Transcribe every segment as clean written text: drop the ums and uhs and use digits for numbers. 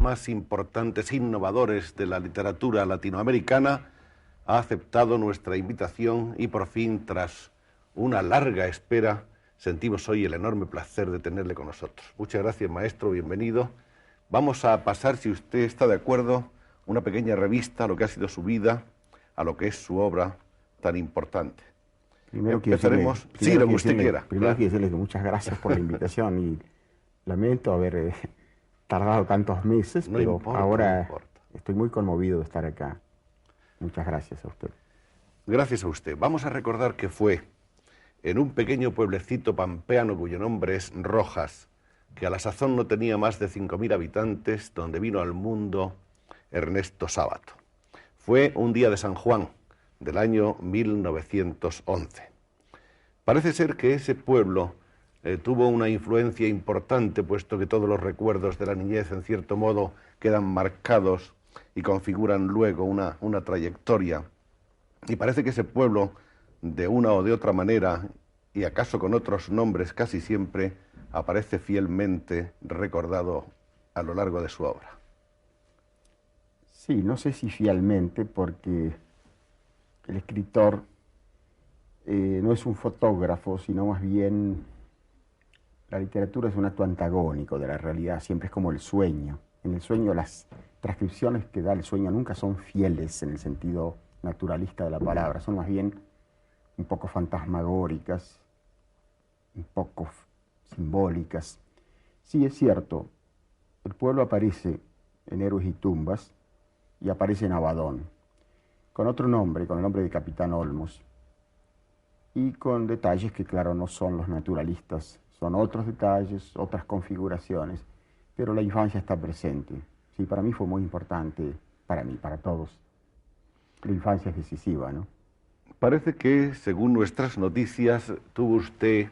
más importantes innovadores de la literatura latinoamericana, ha aceptado nuestra invitación y por fin, tras una larga espera, sentimos hoy el enorme placer de tenerle con nosotros. Muchas gracias, maestro, bienvenido. Vamos a pasar, si usted está de acuerdo, una pequeña revista a lo que ha sido su vida, a lo que es su obra tan importante. Primero Empezaremos, sí, lo que usted quiera. Primero Claro. quiero decirle que muchas gracias por la invitación y lamento haber tardado tantos meses, No pero importa, ahora no importa. estoy muy conmovido de estar acá. Muchas gracias a usted. Gracias a usted. Vamos a recordar que fue en un pequeño pueblecito pampeano cuyo nombre es Rojas, que a la sazón no tenía más de 5.000 habitantes, donde vino al mundo Ernesto Sábato. Fue un día de San Juan del año 1911. Parece ser que ese pueblo tuvo una influencia importante, puesto que todos los recuerdos de la niñez, en cierto modo, quedan marcados y configuran luego una trayectoria. Y parece que ese pueblo, de una o de otra manera, y acaso con otros nombres casi siempre, aparece fielmente recordado a lo largo de su obra. Sí, no sé si fielmente, porque el escritor no es un fotógrafo, sino más bien la literatura es un acto antagónico de la realidad, siempre es como el sueño. En el sueño las transcripciones que da el sueño nunca son fieles en el sentido naturalista de la palabra, son más bien un poco fantasmagóricas, un poco simbólicas. Sí, es cierto, el pueblo aparece en Héroes y Tumbas y aparece en Abadón, con otro nombre, con el nombre de Capitán Olmos, y con detalles que, claro, no son los naturalistas, son otros detalles, otras configuraciones, pero la infancia está presente. Sí, para mí fue muy importante, para mí, para todos. La infancia es decisiva, ¿no? Parece que, según nuestras noticias, tuvo usted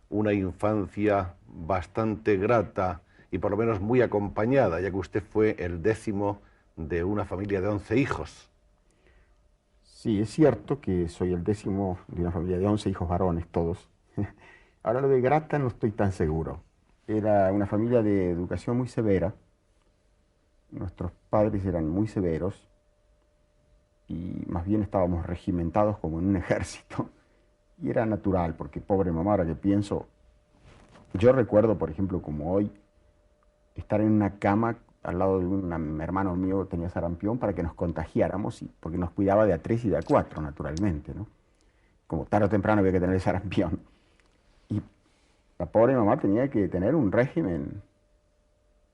una infancia bastante grata y por lo menos muy acompañada, ya que usted fue el 10º de una familia de 11 hijos. Sí, es cierto que soy el 10º de una familia de 11 hijos varones, todos. Ahora lo de grata no estoy tan seguro. Era una familia de educación muy severa. Nuestros padres eran muy severos y más bien estábamos regimentados como en un ejército. Y era natural, porque pobre mamá, ahora que pienso, yo recuerdo, por ejemplo, como hoy, estar en una cama al lado de un hermano mío que tenía sarampión para que nos contagiáramos, porque nos cuidaba de A3 y de A4, naturalmente, ¿no? Como tarde o temprano había que tener el sarampión. Y la pobre mamá tenía que tener un régimen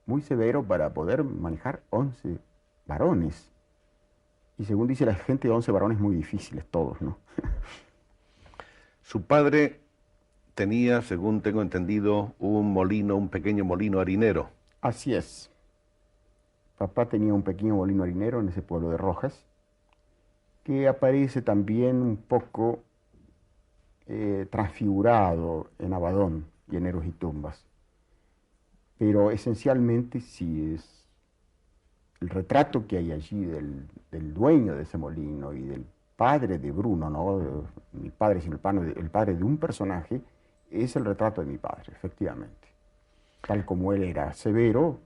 muy severo para poder manejar 11 varones. Y según dice la gente, 11 varones muy difíciles todos, ¿no? Su padre tenía, según tengo entendido, un molino, un pequeño molino harinero. Así es. Papá tenía un pequeño molino harinero en ese pueblo de Rojas, que aparece también un poco transfigurado en Abadón y en Héroes y Tumbas. Pero esencialmente sí es el retrato que hay allí del dueño de ese molino y del padre de Bruno, ¿no? Mi padre, sino el padre de un personaje, es el retrato de mi padre, efectivamente. Tal como él era severo,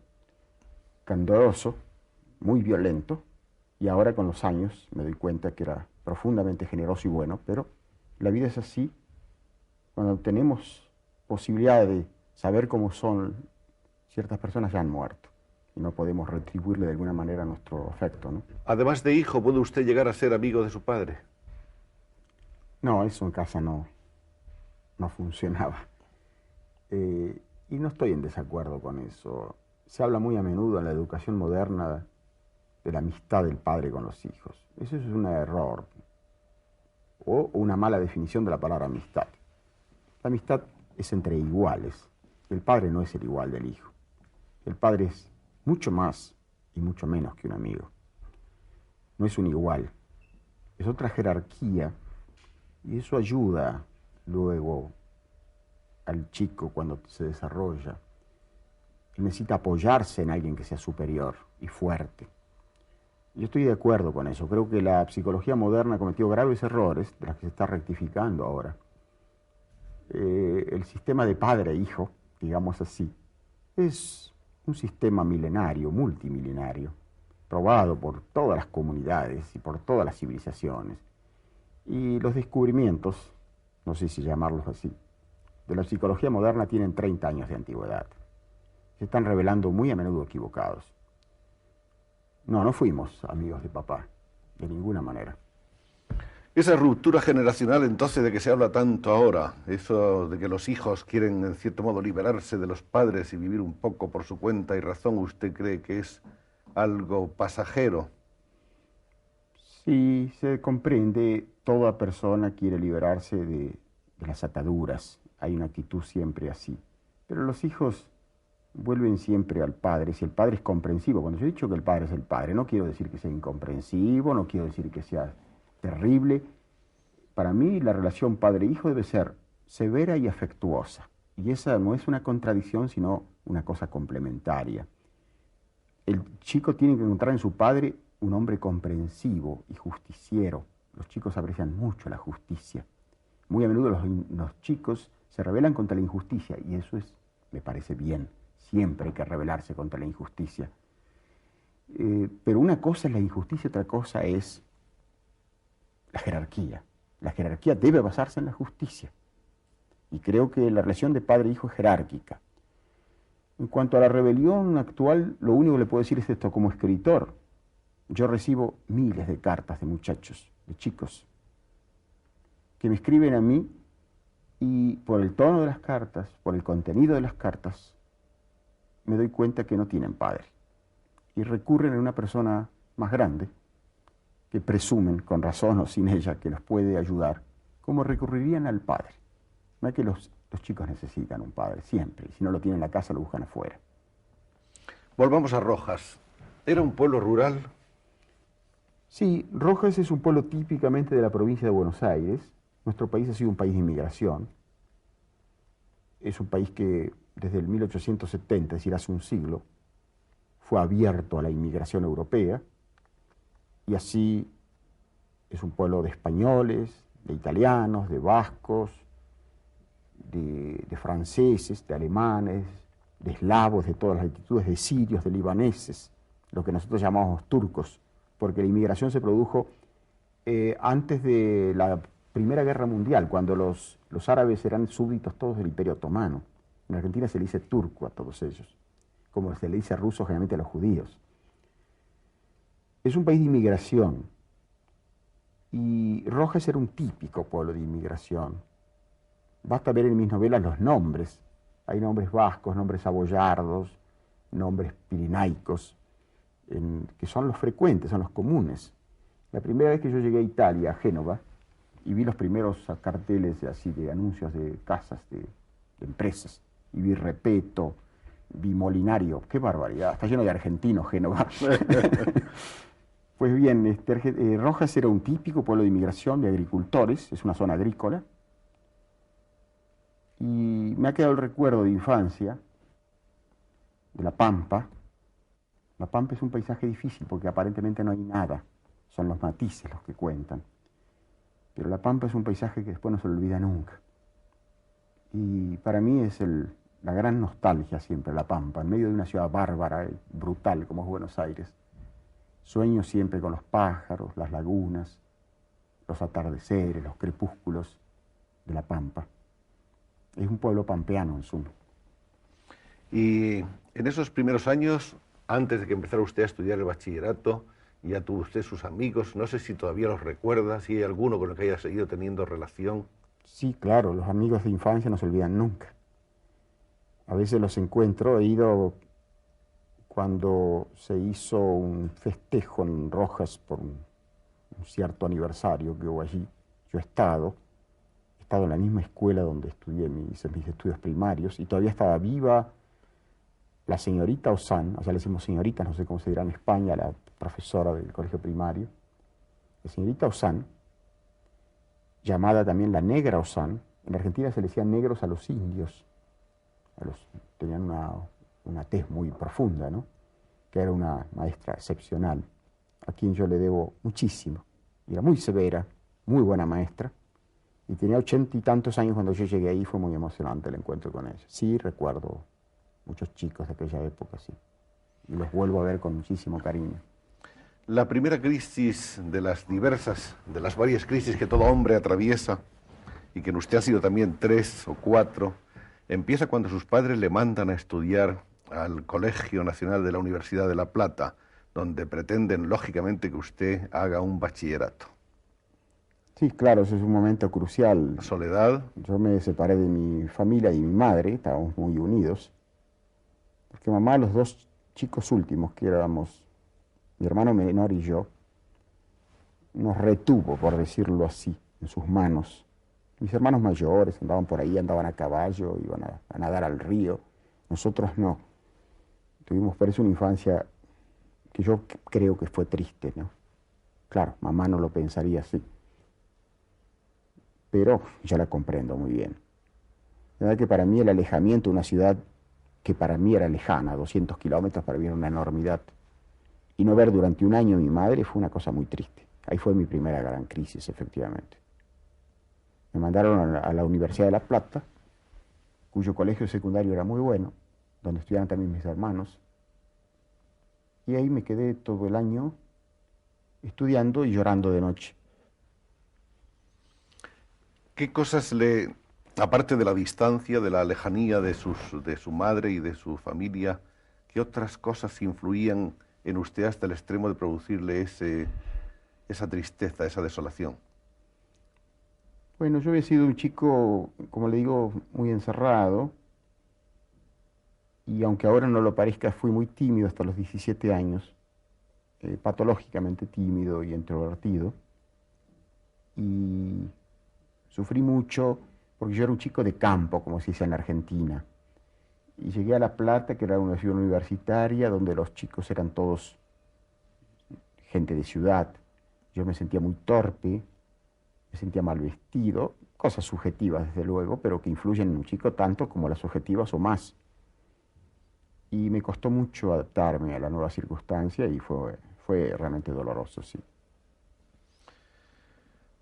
candoroso, muy violento, y ahora con los años me doy cuenta que era profundamente generoso y bueno, pero la vida es así. Cuando tenemos posibilidad de saber cómo son, ciertas personas ya han muerto y no podemos retribuirle de alguna manera nuestro afecto, ¿no? Además de hijo, ¿puede usted llegar a ser amigo de su padre? No, eso en casa no funcionaba. Y no estoy en desacuerdo con eso. Se habla muy a menudo en la educación moderna de la amistad del padre con los hijos. Eso es un error o una mala definición de la palabra amistad. La amistad es entre iguales. El padre no es el igual del hijo. El padre es mucho más y mucho menos que un amigo. No es un igual. Es otra jerarquía y eso ayuda luego al chico cuando se desarrolla. Él necesita apoyarse en alguien que sea superior y fuerte. Yo estoy de acuerdo con eso. Creo que la psicología moderna ha cometido graves errores, de los que se está rectificando ahora. El sistema de padre-hijo, digamos así, es un sistema milenario, multimilenario, probado por todas las comunidades y por todas las civilizaciones. Y los descubrimientos, no sé si llamarlos así, de la psicología moderna tienen 30 años de antigüedad. Se están revelando muy a menudo equivocados. No fuimos amigos de papá, de ninguna manera. Esa ruptura generacional entonces de que se habla tanto ahora, eso de que los hijos quieren en cierto modo liberarse de los padres y vivir un poco por su cuenta y razón, ¿usted cree que es algo pasajero? Sí, se comprende, toda persona quiere liberarse de las ataduras, hay una actitud siempre así, pero los hijos vuelven siempre al padre, si el padre es comprensivo. Cuando yo he dicho que el padre es el padre, no quiero decir que sea incomprensivo, no quiero decir que sea terrible. Para mí la relación padre-hijo debe ser severa y afectuosa, y esa no es una contradicción, sino una cosa complementaria. El chico tiene que encontrar en su padre un hombre comprensivo y justiciero. Los chicos aprecian mucho la justicia. Muy a menudo los chicos se rebelan contra la injusticia, y eso me parece bien. Siempre hay que rebelarse contra la injusticia. Pero una cosa es la injusticia, otra cosa es la jerarquía. La jerarquía debe basarse en la justicia. Y creo que la relación de padre-hijo es jerárquica. En cuanto a la rebelión actual, lo único que le puedo decir es esto: como escritor, yo recibo miles de cartas de muchachos, de chicos, que me escriben a mí, y por el tono de las cartas, por el contenido de las cartas, me doy cuenta que no tienen padre. Y recurren a una persona más grande, que presumen, con razón o sin ella, que los puede ayudar, como recurrirían al padre. No es que los chicos necesitan un padre, siempre, y si no lo tienen en la casa lo buscan afuera. Volvamos a Rojas. ¿Era un pueblo rural? Sí, Rojas es un pueblo típicamente de la provincia de Buenos Aires. Nuestro país ha sido un país de inmigración. Es un país que desde el 1870, es decir, hace un siglo, fue abierto a la inmigración europea, y así es un pueblo de españoles, de italianos, de vascos, de franceses, de alemanes, de eslavos de todas las latitudes, de sirios, de libaneses, lo que nosotros llamamos turcos, porque la inmigración se produjo antes de la Primera Guerra Mundial, cuando los árabes eran súbditos todos del Imperio Otomano. En Argentina se le dice turco a todos ellos, como se le dice ruso generalmente a los judíos. Es un país de inmigración, y Rojas era un típico pueblo de inmigración. Basta ver en mis novelas los nombres. Hay nombres vascos, nombres aboyardos, nombres pirenaicos, que son los frecuentes, son los comunes. La primera vez que yo llegué a Italia, a Génova, y vi los primeros carteles así de anuncios de casas, de empresas, y vi Repeto, vi Molinario, qué barbaridad, está lleno de argentinos Génova. Pues bien, Rojas era un típico pueblo de inmigración, de agricultores, es una zona agrícola, y me ha quedado el recuerdo de infancia, de La Pampa. La Pampa es un paisaje difícil porque aparentemente no hay nada, son los matices los que cuentan. Pero La Pampa es un paisaje que después no se lo olvida nunca. Y para mí es la gran nostalgia siempre, La Pampa, en medio de una ciudad bárbara y brutal como es Buenos Aires. Sueño siempre con los pájaros, las lagunas, los atardeceres, los crepúsculos de La Pampa. Es un pueblo pampeano en suma. Y en esos primeros años, antes de que empezara usted a estudiar el bachillerato, ya tuvo usted sus amigos, no sé si todavía los recuerda, si hay alguno con el que haya seguido teniendo relación. Sí, claro, los amigos de infancia no se olvidan nunca. A veces los encuentro, he ido cuando se hizo un festejo en Rojas por un cierto aniversario que hubo allí. Yo he estado en la misma escuela donde estudié mis estudios primarios, y todavía estaba viva la señorita Ozán, o sea, le decimos señorita, no sé cómo se dirá en España, la profesora del colegio primario. La señorita Ozán, llamada también la negra Ozán, en Argentina se le decían negros a los indios, tenían una tez muy profunda, ¿no? Que era una maestra excepcional, a quien yo le debo muchísimo. Era muy severa, muy buena maestra, y tenía 80 y tantos años cuando yo llegué ahí. Fue muy emocionante el encuentro con ella. Sí, recuerdo muchos chicos de aquella época, sí. Y los vuelvo a ver con muchísimo cariño. La primera crisis de las diversas, de las varias crisis que todo hombre atraviesa, y que en usted ha sido también 3 o 4, empieza cuando sus padres le mandan a estudiar al Colegio Nacional de la Universidad de La Plata, donde pretenden, lógicamente, que usted haga un bachillerato. Sí, claro, eso es un momento crucial. La soledad. Yo me separé de mi familia y mi madre, estábamos muy unidos, porque mamá, los dos chicos últimos, que éramos mi hermano menor y yo, nos retuvo, por decirlo así, en sus manos. Mis hermanos mayores andaban por ahí, andaban a caballo, iban a nadar al río. Nosotros no. Tuvimos por eso una infancia que yo creo que fue triste, ¿no? Claro, mamá no lo pensaría así, pero yo la comprendo muy bien. La verdad que para mí el alejamiento de una ciudad que para mí era lejana, 200 kilómetros, para mí era una enormidad. Y no ver durante un año a mi madre fue una cosa muy triste. Ahí fue mi primera gran crisis, efectivamente. Me mandaron a la Universidad de La Plata, cuyo colegio secundario era muy bueno, donde estudiaban también mis hermanos. Y ahí me quedé todo el año estudiando y llorando de noche. ¿Qué cosas le, aparte de la distancia, de la lejanía de su madre y de su familia, qué otras cosas influían en usted hasta el extremo de producirle esa tristeza, esa desolación? Bueno, yo había sido un chico, como le digo, muy encerrado, y aunque ahora no lo parezca, fui muy tímido hasta los 17 años, patológicamente tímido y introvertido, y sufrí mucho porque yo era un chico de campo, como se dice en la Argentina, y llegué a La Plata, que era una ciudad universitaria, donde los chicos eran todos gente de ciudad. Yo me sentía muy torpe, me sentía mal vestido, cosas subjetivas desde luego, pero que influyen en un chico tanto como las objetivas o más. Y me costó mucho adaptarme a la nueva circunstancia y fue realmente doloroso, sí.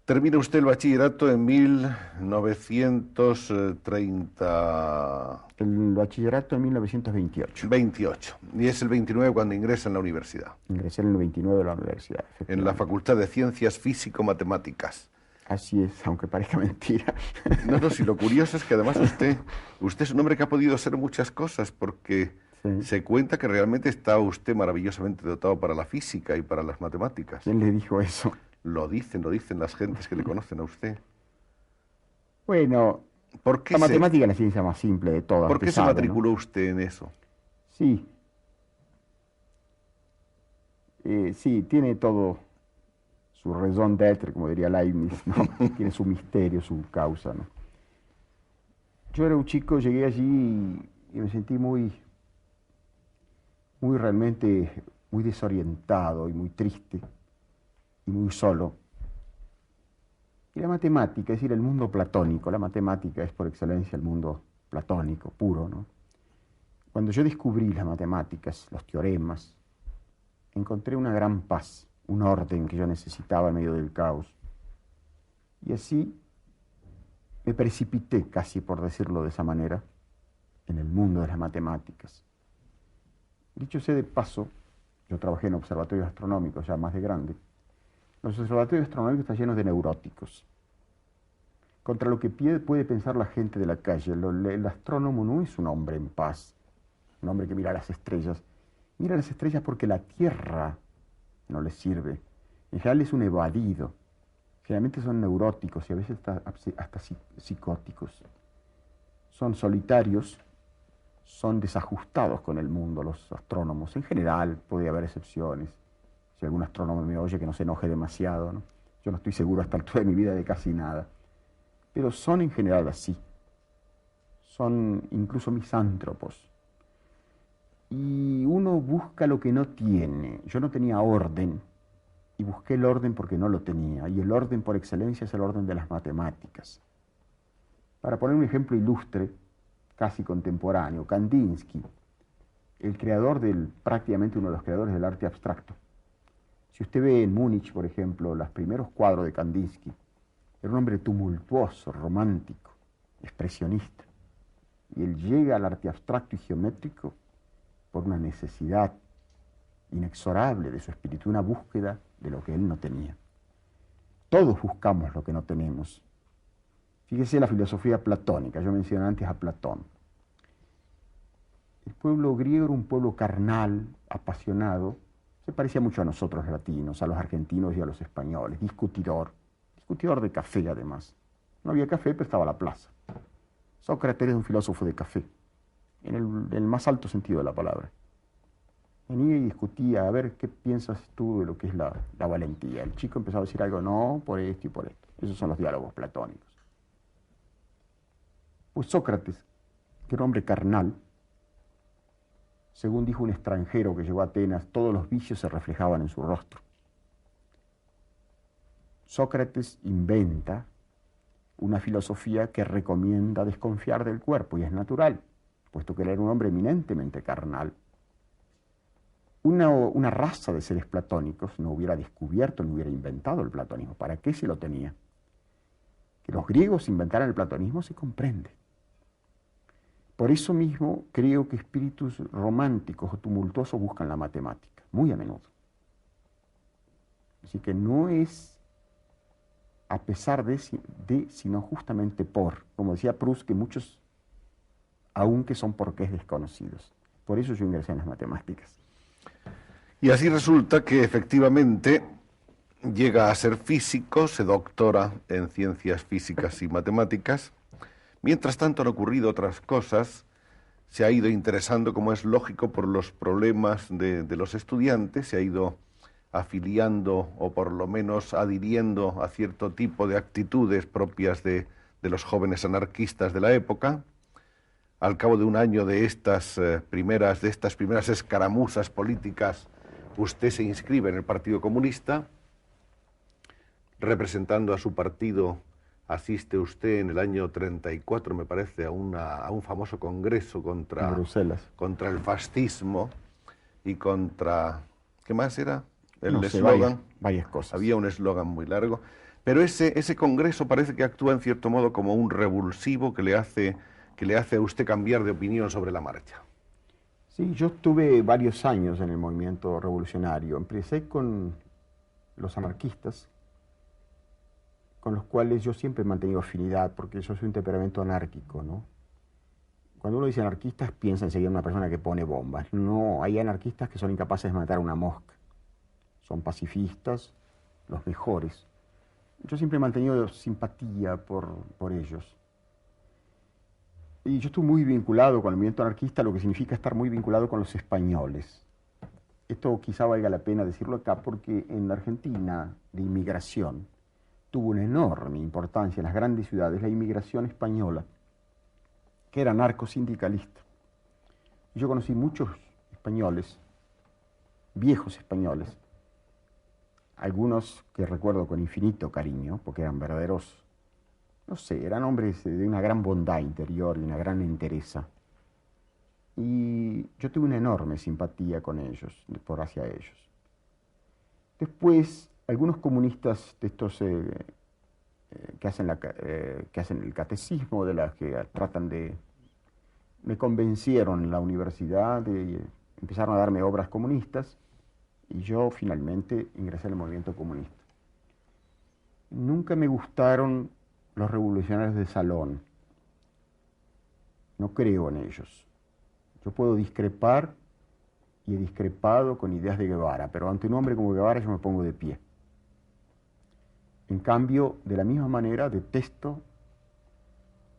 Termina usted el bachillerato en 1930... El bachillerato en 1928. 28, y es el 29 cuando ingresa en la universidad, Ingresé en el 29 de la universidad, en la efectivamente. Facultad de Ciencias Físico-Matemáticas. Así es, aunque parezca mentira. No, no, si lo curioso es que además usted es un hombre que ha podido hacer muchas cosas, porque Sí. se cuenta que realmente está usted maravillosamente dotado para la física y para las matemáticas. ¿Quién le dijo eso? Lo dicen las gentes que le conocen a usted. Bueno, ¿Por qué la se, matemática es la ciencia más simple de todas, por usted qué se sabe, ¿no? matriculó usted en eso? Sí, sí, tiene todo su raison d'être, como diría Leibniz, ¿no? Tiene su misterio, su causa, ¿no? Yo era un chico, llegué allí y me sentí muy realmente, muy desorientado y muy triste y muy solo. Y la matemática, es decir, el mundo platónico, la matemática es por excelencia el mundo platónico, puro, ¿no? Cuando yo descubrí las matemáticas, los teoremas, encontré una gran paz, un orden que yo necesitaba en medio del caos. Y así me precipité, casi por decirlo de esa manera, en el mundo de las matemáticas. Dicho sea de paso, yo trabajé en observatorios astronómicos ya más de grande. Los observatorios astronómicos están llenos de neuróticos. Contra lo que puede pensar la gente de la calle, el astrónomo no es un hombre en paz, un hombre que mira las estrellas. Mira las estrellas porque la Tierra no le sirve. En general es un evadido. Generalmente son neuróticos y a veces hasta psicóticos. Son solitarios, son desajustados con el mundo los astrónomos. En general puede haber excepciones. Si algún astrónomo me oye, que no se enoje demasiado, ¿no? Yo no estoy seguro a esta altura de mi vida de casi nada. Pero son en general así. Son incluso misántropos. Y uno busca lo que no tiene. Yo no tenía orden, y busqué el orden porque no lo tenía. Y el orden por excelencia es el orden de las matemáticas. Para poner un ejemplo ilustre, casi contemporáneo, Kandinsky, el creador prácticamente uno de los creadores del arte abstracto. Si usted ve en Múnich, por ejemplo, los primeros cuadros de Kandinsky, era un hombre tumultuoso, romántico, expresionista. Y él llega al arte abstracto y geométrico por una necesidad inexorable de su espíritu, una búsqueda de lo que él no tenía. Todos buscamos lo que no tenemos. Fíjese la filosofía platónica, yo mencioné antes a Platón. El pueblo griego era un pueblo carnal, apasionado, se parecía mucho a nosotros latinos, a los argentinos y a los españoles, discutidor de café además. No había café, pero estaba la plaza. Sócrates era un filósofo de café, en el más alto sentido de la palabra. Venía y discutía, a ver, ¿qué piensas tú de lo que es la valentía? El chico empezaba a decir algo, no, por esto y por esto. Esos son los diálogos platónicos. Pues Sócrates, que era un hombre carnal, según dijo un extranjero que llegó a Atenas, todos los vicios se reflejaban en su rostro. Sócrates inventa una filosofía que recomienda desconfiar del cuerpo, y es natural, puesto que él era un hombre eminentemente carnal. Una raza de seres platónicos no hubiera descubierto, no hubiera inventado el platonismo. ¿Para qué se lo tenía? Que los griegos inventaran el platonismo se comprende. Por eso mismo creo que espíritus románticos o tumultuosos buscan la matemática, muy a menudo. Así que no es a pesar de, sino justamente por, como decía Proust, que muchos, aunque son porqués desconocidos. Por eso yo ingresé en las matemáticas. Y así resulta que efectivamente llega a ser físico, se doctora en ciencias físicas y matemáticas. Mientras tanto han ocurrido otras cosas, se ha ido interesando, como es lógico, por los problemas de los estudiantes, se ha ido afiliando o por lo menos adhiriendo a cierto tipo de actitudes propias de los jóvenes anarquistas de la época. Al cabo de un año de estas primeras escaramuzas políticas, usted se inscribe en el Partido Comunista, representando a su partido. Asiste usted en el año 34, me parece, a un famoso congreso contra el fascismo y contra... ¿Qué más era? El eslogan. Varias cosas. Había un eslogan muy largo. Pero ese congreso parece que actúa en cierto modo como un revulsivo que le hace a usted cambiar de opinión sobre la marcha. Sí, yo estuve varios años en el movimiento revolucionario. Empecé con los anarquistas, con los cuales yo siempre he mantenido afinidad, porque yo soy un temperamento anárquico, ¿no? Cuando uno dice anarquistas, piensa enseguida en una persona que pone bombas. No, hay anarquistas que son incapaces de matar una mosca. Son pacifistas, los mejores. Yo siempre he mantenido simpatía por ellos. Y yo estuve muy vinculado con el movimiento anarquista, lo que significa estar muy vinculado con los españoles. Esto quizá valga la pena decirlo acá, porque en la Argentina, de inmigración, tuvo una enorme importancia en las grandes ciudades la inmigración española, que era anarcosindicalista. Yo conocí muchos españoles, viejos españoles, algunos que recuerdo con infinito cariño, porque eran verdaderos, no sé, eran hombres de una gran bondad interior y una gran entereza. Y yo tuve una enorme simpatía con ellos, hacia ellos. Después, algunos comunistas de estos que hacen el catecismo, de las que tratan me convencieron en la universidad, empezaron a darme obras comunistas, y yo finalmente ingresé al movimiento comunista. Nunca me gustaron los revolucionarios de salón. No creo en ellos. Yo puedo discrepar, y he discrepado con ideas de Guevara, pero ante un hombre como Guevara yo me pongo de pie. En cambio, de la misma manera, detesto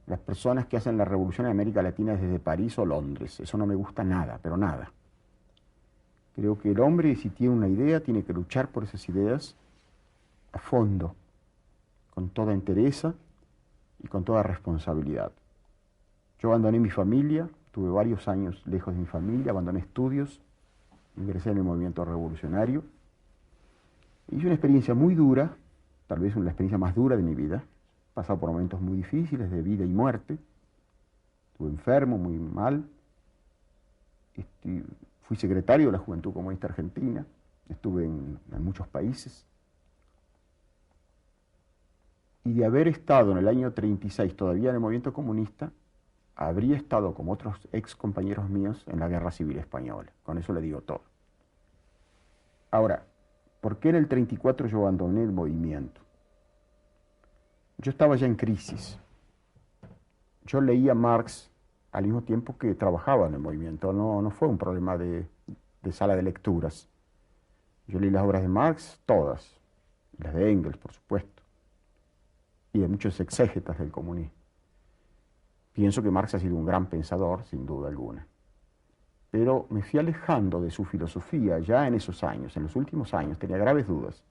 las personas que hacen la revolución en América Latina desde París o Londres. Eso no me gusta nada, pero nada. Creo que el hombre, si tiene una idea, tiene que luchar por esas ideas a fondo, con toda entereza y con toda responsabilidad. Yo abandoné mi familia, tuve varios años lejos de mi familia, abandoné estudios, ingresé en el movimiento revolucionario. Hice una experiencia muy dura, tal vez la experiencia más dura de mi vida. He pasado por momentos muy difíciles de vida y muerte. Estuve enfermo, muy mal. Fui secretario de la Juventud Comunista Argentina. Estuve en muchos países. Y de haber estado en el año 36 todavía en el movimiento comunista, habría estado, como otros ex compañeros míos, en la Guerra Civil Española. Con eso le digo todo. Ahora, ¿por qué en el 34 yo abandoné el movimiento? Yo estaba ya en crisis. Yo leía Marx al mismo tiempo que trabajaba en el movimiento. No fue un problema de sala de lecturas. Yo leí las obras de Marx, todas, las de Engels, por supuesto, y de muchos exégetas del comunismo. Pienso que Marx ha sido un gran pensador, sin duda alguna. Pero me fui alejando de su filosofía ya en esos años, en los últimos años, tenía graves dudas.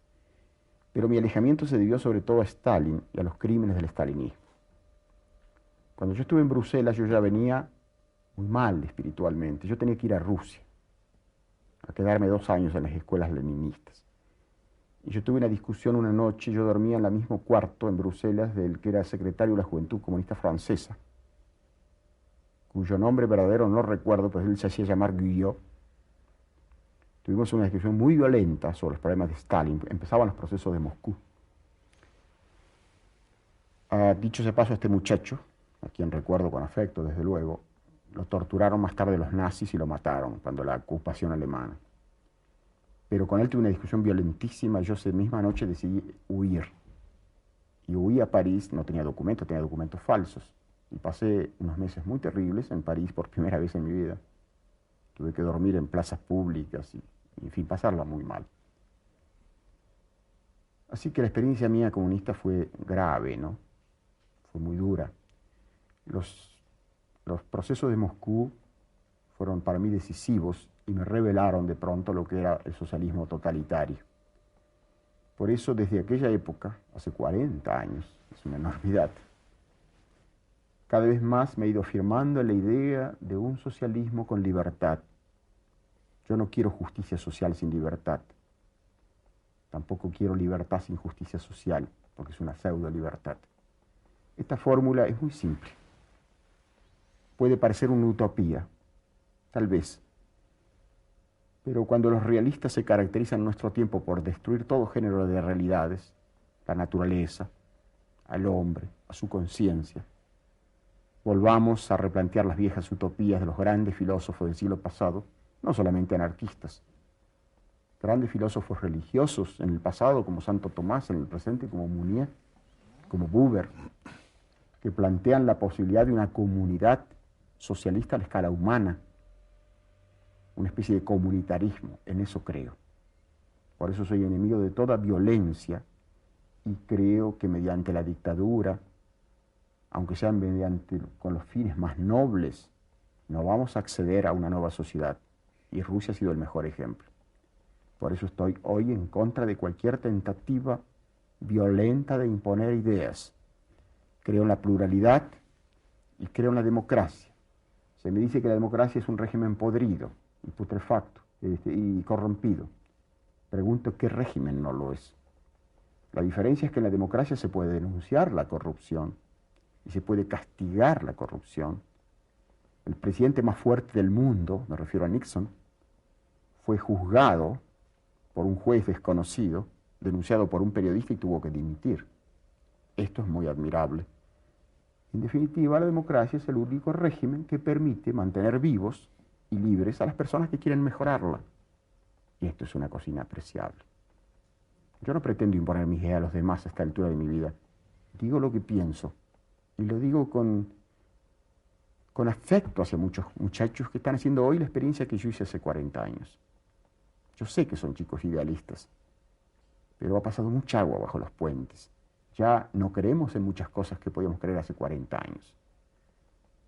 Pero mi alejamiento se debió sobre todo a Stalin y a los crímenes del stalinismo. Cuando yo estuve en Bruselas, yo ya venía muy mal espiritualmente. Yo tenía que ir a Rusia, a quedarme 2 años en las escuelas leninistas. Y yo tuve una discusión una noche, yo dormía en el mismo cuarto en Bruselas del que era secretario de la Juventud Comunista Francesa, cuyo nombre verdadero no recuerdo, pero él se hacía llamar Guyot. Tuvimos una discusión muy violenta sobre los problemas de Stalin. Empezaban los procesos de Moscú. Dicho sea paso, a este muchacho, a quien recuerdo con afecto, desde luego, lo torturaron más tarde los nazis y lo mataron cuando la ocupación alemana. Pero con él tuve una discusión violentísima. Yo esa misma noche decidí huir. Y huí a París, no tenía documentos, tenía documentos falsos. Y pasé unos meses muy terribles en París por primera vez en mi vida. Tuve que dormir en plazas públicas y en fin, pasarla muy mal. Así que la experiencia mía comunista fue grave, ¿no? Fue muy dura. Los procesos de Moscú fueron para mí decisivos y me revelaron de pronto lo que era el socialismo totalitario. Por eso, desde aquella época, hace 40 años, es una enormidad, cada vez más me he ido afirmando en la idea de un socialismo con libertad. Yo no quiero justicia social sin libertad. Tampoco quiero libertad sin justicia social, porque es una pseudo-libertad. Esta fórmula es muy simple. Puede parecer una utopía, tal vez. Pero cuando los realistas se caracterizan en nuestro tiempo por destruir todo género de realidades, la naturaleza, al hombre, a su conciencia, volvamos a replantear las viejas utopías de los grandes filósofos del siglo pasado, no solamente anarquistas, grandes filósofos religiosos en el pasado, como Santo Tomás, en el presente, como Mounier, como Buber, que plantean la posibilidad de una comunidad socialista a la escala humana, una especie de comunitarismo. En eso creo. Por eso soy enemigo de toda violencia y creo que mediante la dictadura, aunque sean con los fines más nobles, no vamos a acceder a una nueva sociedad. Y Rusia ha sido el mejor ejemplo. Por eso estoy hoy en contra de cualquier tentativa violenta de imponer ideas. Creo en la pluralidad y creo en la democracia. Se me dice que la democracia es un régimen podrido y putrefacto y corrompido. Pregunto, ¿qué régimen no lo es? La diferencia es que en la democracia se puede denunciar la corrupción y se puede castigar la corrupción. El presidente más fuerte del mundo, me refiero a Nixon, fue juzgado por un juez desconocido, denunciado por un periodista y tuvo que dimitir. Esto es muy admirable. En definitiva, la democracia es el único régimen que permite mantener vivos y libres a las personas que quieren mejorarla. Y esto es una cosa inapreciable. Yo no pretendo imponer mis ideas a los demás a esta altura de mi vida. Digo lo que pienso. Y lo digo con afecto hacia muchos muchachos que están haciendo hoy la experiencia que yo hice hace 40 años. Yo sé que son chicos idealistas, pero ha pasado mucha agua bajo los puentes. Ya no creemos en muchas cosas que podíamos creer hace 40 años.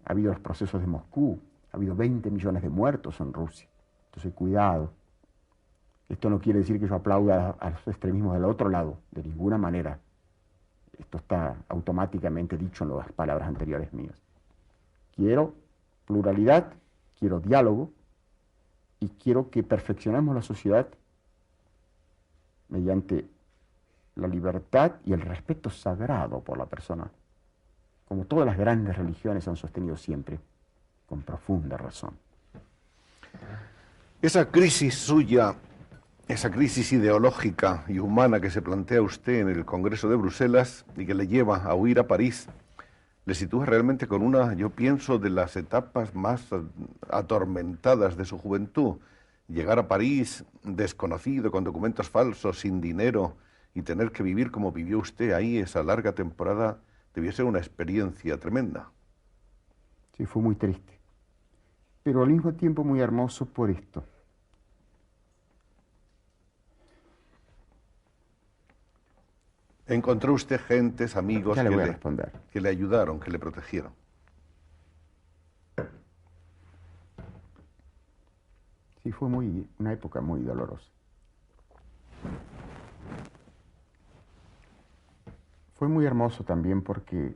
Ha habido los procesos de Moscú, ha habido 20 millones de muertos en Rusia. Entonces, cuidado. Esto no quiere decir que yo aplauda a los extremismos del otro lado, de ninguna manera. Esto está automáticamente dicho en las palabras anteriores mías. Quiero pluralidad, quiero diálogo y quiero que perfeccionemos la sociedad mediante la libertad y el respeto sagrado por la persona, como todas las grandes religiones han sostenido siempre, con profunda razón. Esa crisis suya, esa crisis ideológica y humana que se plantea usted en el Congreso de Bruselas y que le lleva a huir a París, le sitúa realmente con una, yo pienso, de las etapas más atormentadas de su juventud. Llegar a París desconocido, con documentos falsos, sin dinero, y tener que vivir como vivió usted ahí esa larga temporada, debió ser una experiencia tremenda. Sí, fue muy triste, pero al mismo tiempo muy hermoso por esto. ¿Encontró usted gentes, amigos Ya le voy a responder. que le ayudaron, que le protegieron? Sí, fue una época muy dolorosa. Fue muy hermoso también porque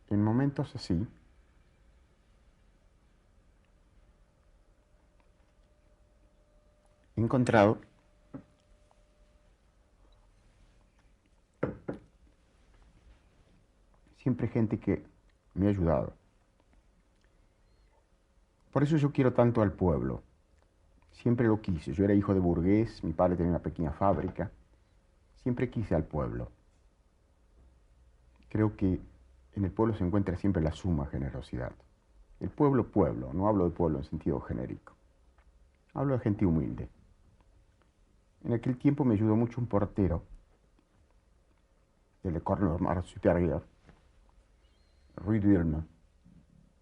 en momentos así, he encontrado siempre gente que me ha ayudado. Por eso yo quiero tanto al pueblo. Siempre lo quise. Yo era hijo de burgués, mi padre tenía una pequeña fábrica. Siempre quise al pueblo. Creo que en el pueblo se encuentra siempre la suma generosidad. El pueblo, pueblo. No hablo de pueblo en sentido genérico. Hablo de gente humilde. En aquel tiempo me ayudó mucho un portero del École Normale Supérieure, Rue d'Ulm,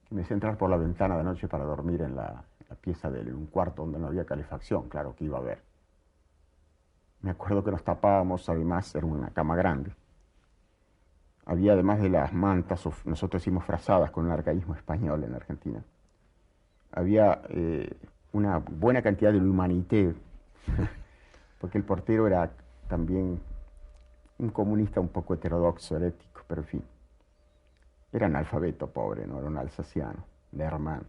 que me hacía entrar por la ventana de noche para dormir en la pieza de un cuarto donde no había calefacción, claro que iba a haber. Me acuerdo que nos tapábamos, además era una cama grande. Había, además de las mantas, nosotros hicimos frazadas con un arcaísmo español en Argentina. Había una buena cantidad de l'humanité, porque el portero era también un comunista un poco heterodoxo, herético, pero en fin. Era analfabeto, pobre, no era un alsaciano, Lerman.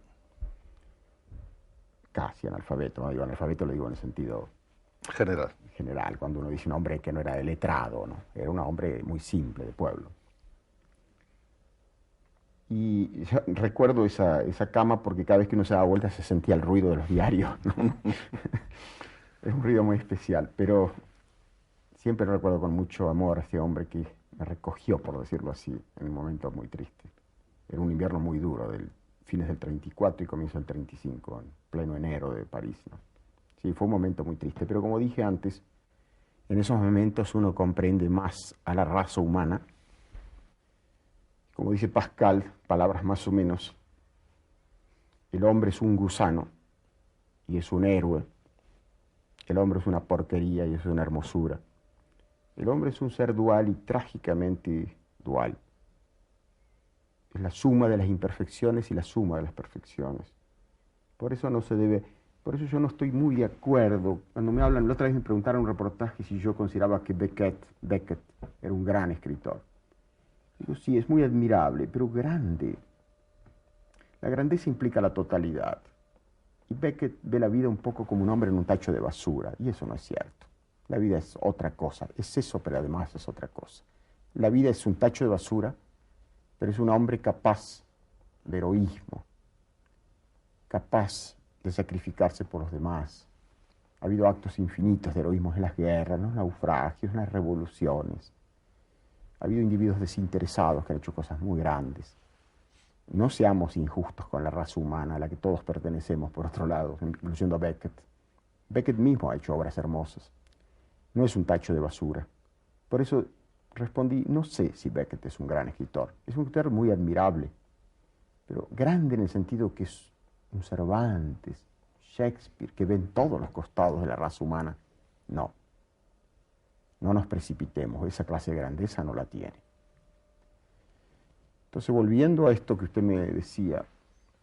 Casi analfabeto, no digo analfabeto, lo digo en el sentido general, cuando uno dice un hombre que no era de letrado, ¿no? Era un hombre muy simple, de pueblo. Y recuerdo esa cama porque cada vez que uno se daba vuelta se sentía el ruido de los diarios, ¿no? Es un ruido muy especial, pero siempre recuerdo con mucho amor a este hombre que me recogió, por decirlo así, en un momento muy triste. Era un invierno muy duro, fines del 34 y comienzo del 35, en pleno enero de París, ¿no? Sí, fue un momento muy triste, pero como dije antes, en esos momentos uno comprende más a la raza humana. Como dice Pascal, palabras más o menos, el hombre es un gusano y es un héroe. El hombre es una porquería y es una hermosura. El hombre es un ser dual y trágicamente dual. Es la suma de las imperfecciones y la suma de las perfecciones. Por eso por eso yo no estoy muy de acuerdo. Cuando me hablan, la otra vez me preguntaron en un reportaje si yo consideraba que Beckett era un gran escritor. Digo, sí, es muy admirable, pero grande. La grandeza implica la totalidad. Y Beckett ve la vida un poco como un hombre en un tacho de basura, y eso no es cierto. La vida es otra cosa, es eso, pero además es otra cosa. La vida es un tacho de basura, pero es un hombre capaz de heroísmo, capaz de sacrificarse por los demás. Ha habido actos infinitos de heroísmo en las guerras, en los naufragios, en las revoluciones. Ha habido individuos desinteresados que han hecho cosas muy grandes. No seamos injustos con la raza humana a la que todos pertenecemos, por otro lado, incluyendo a Beckett. Beckett mismo ha hecho obras hermosas. No es un tacho de basura. Por eso respondí, no sé si Beckett es un gran escritor. Es un escritor muy admirable, pero grande en el sentido que es un Cervantes, Shakespeare, que ven todos los costados de la raza humana. No. No nos precipitemos, esa clase de grandeza no la tiene. Entonces, volviendo a esto que usted me decía,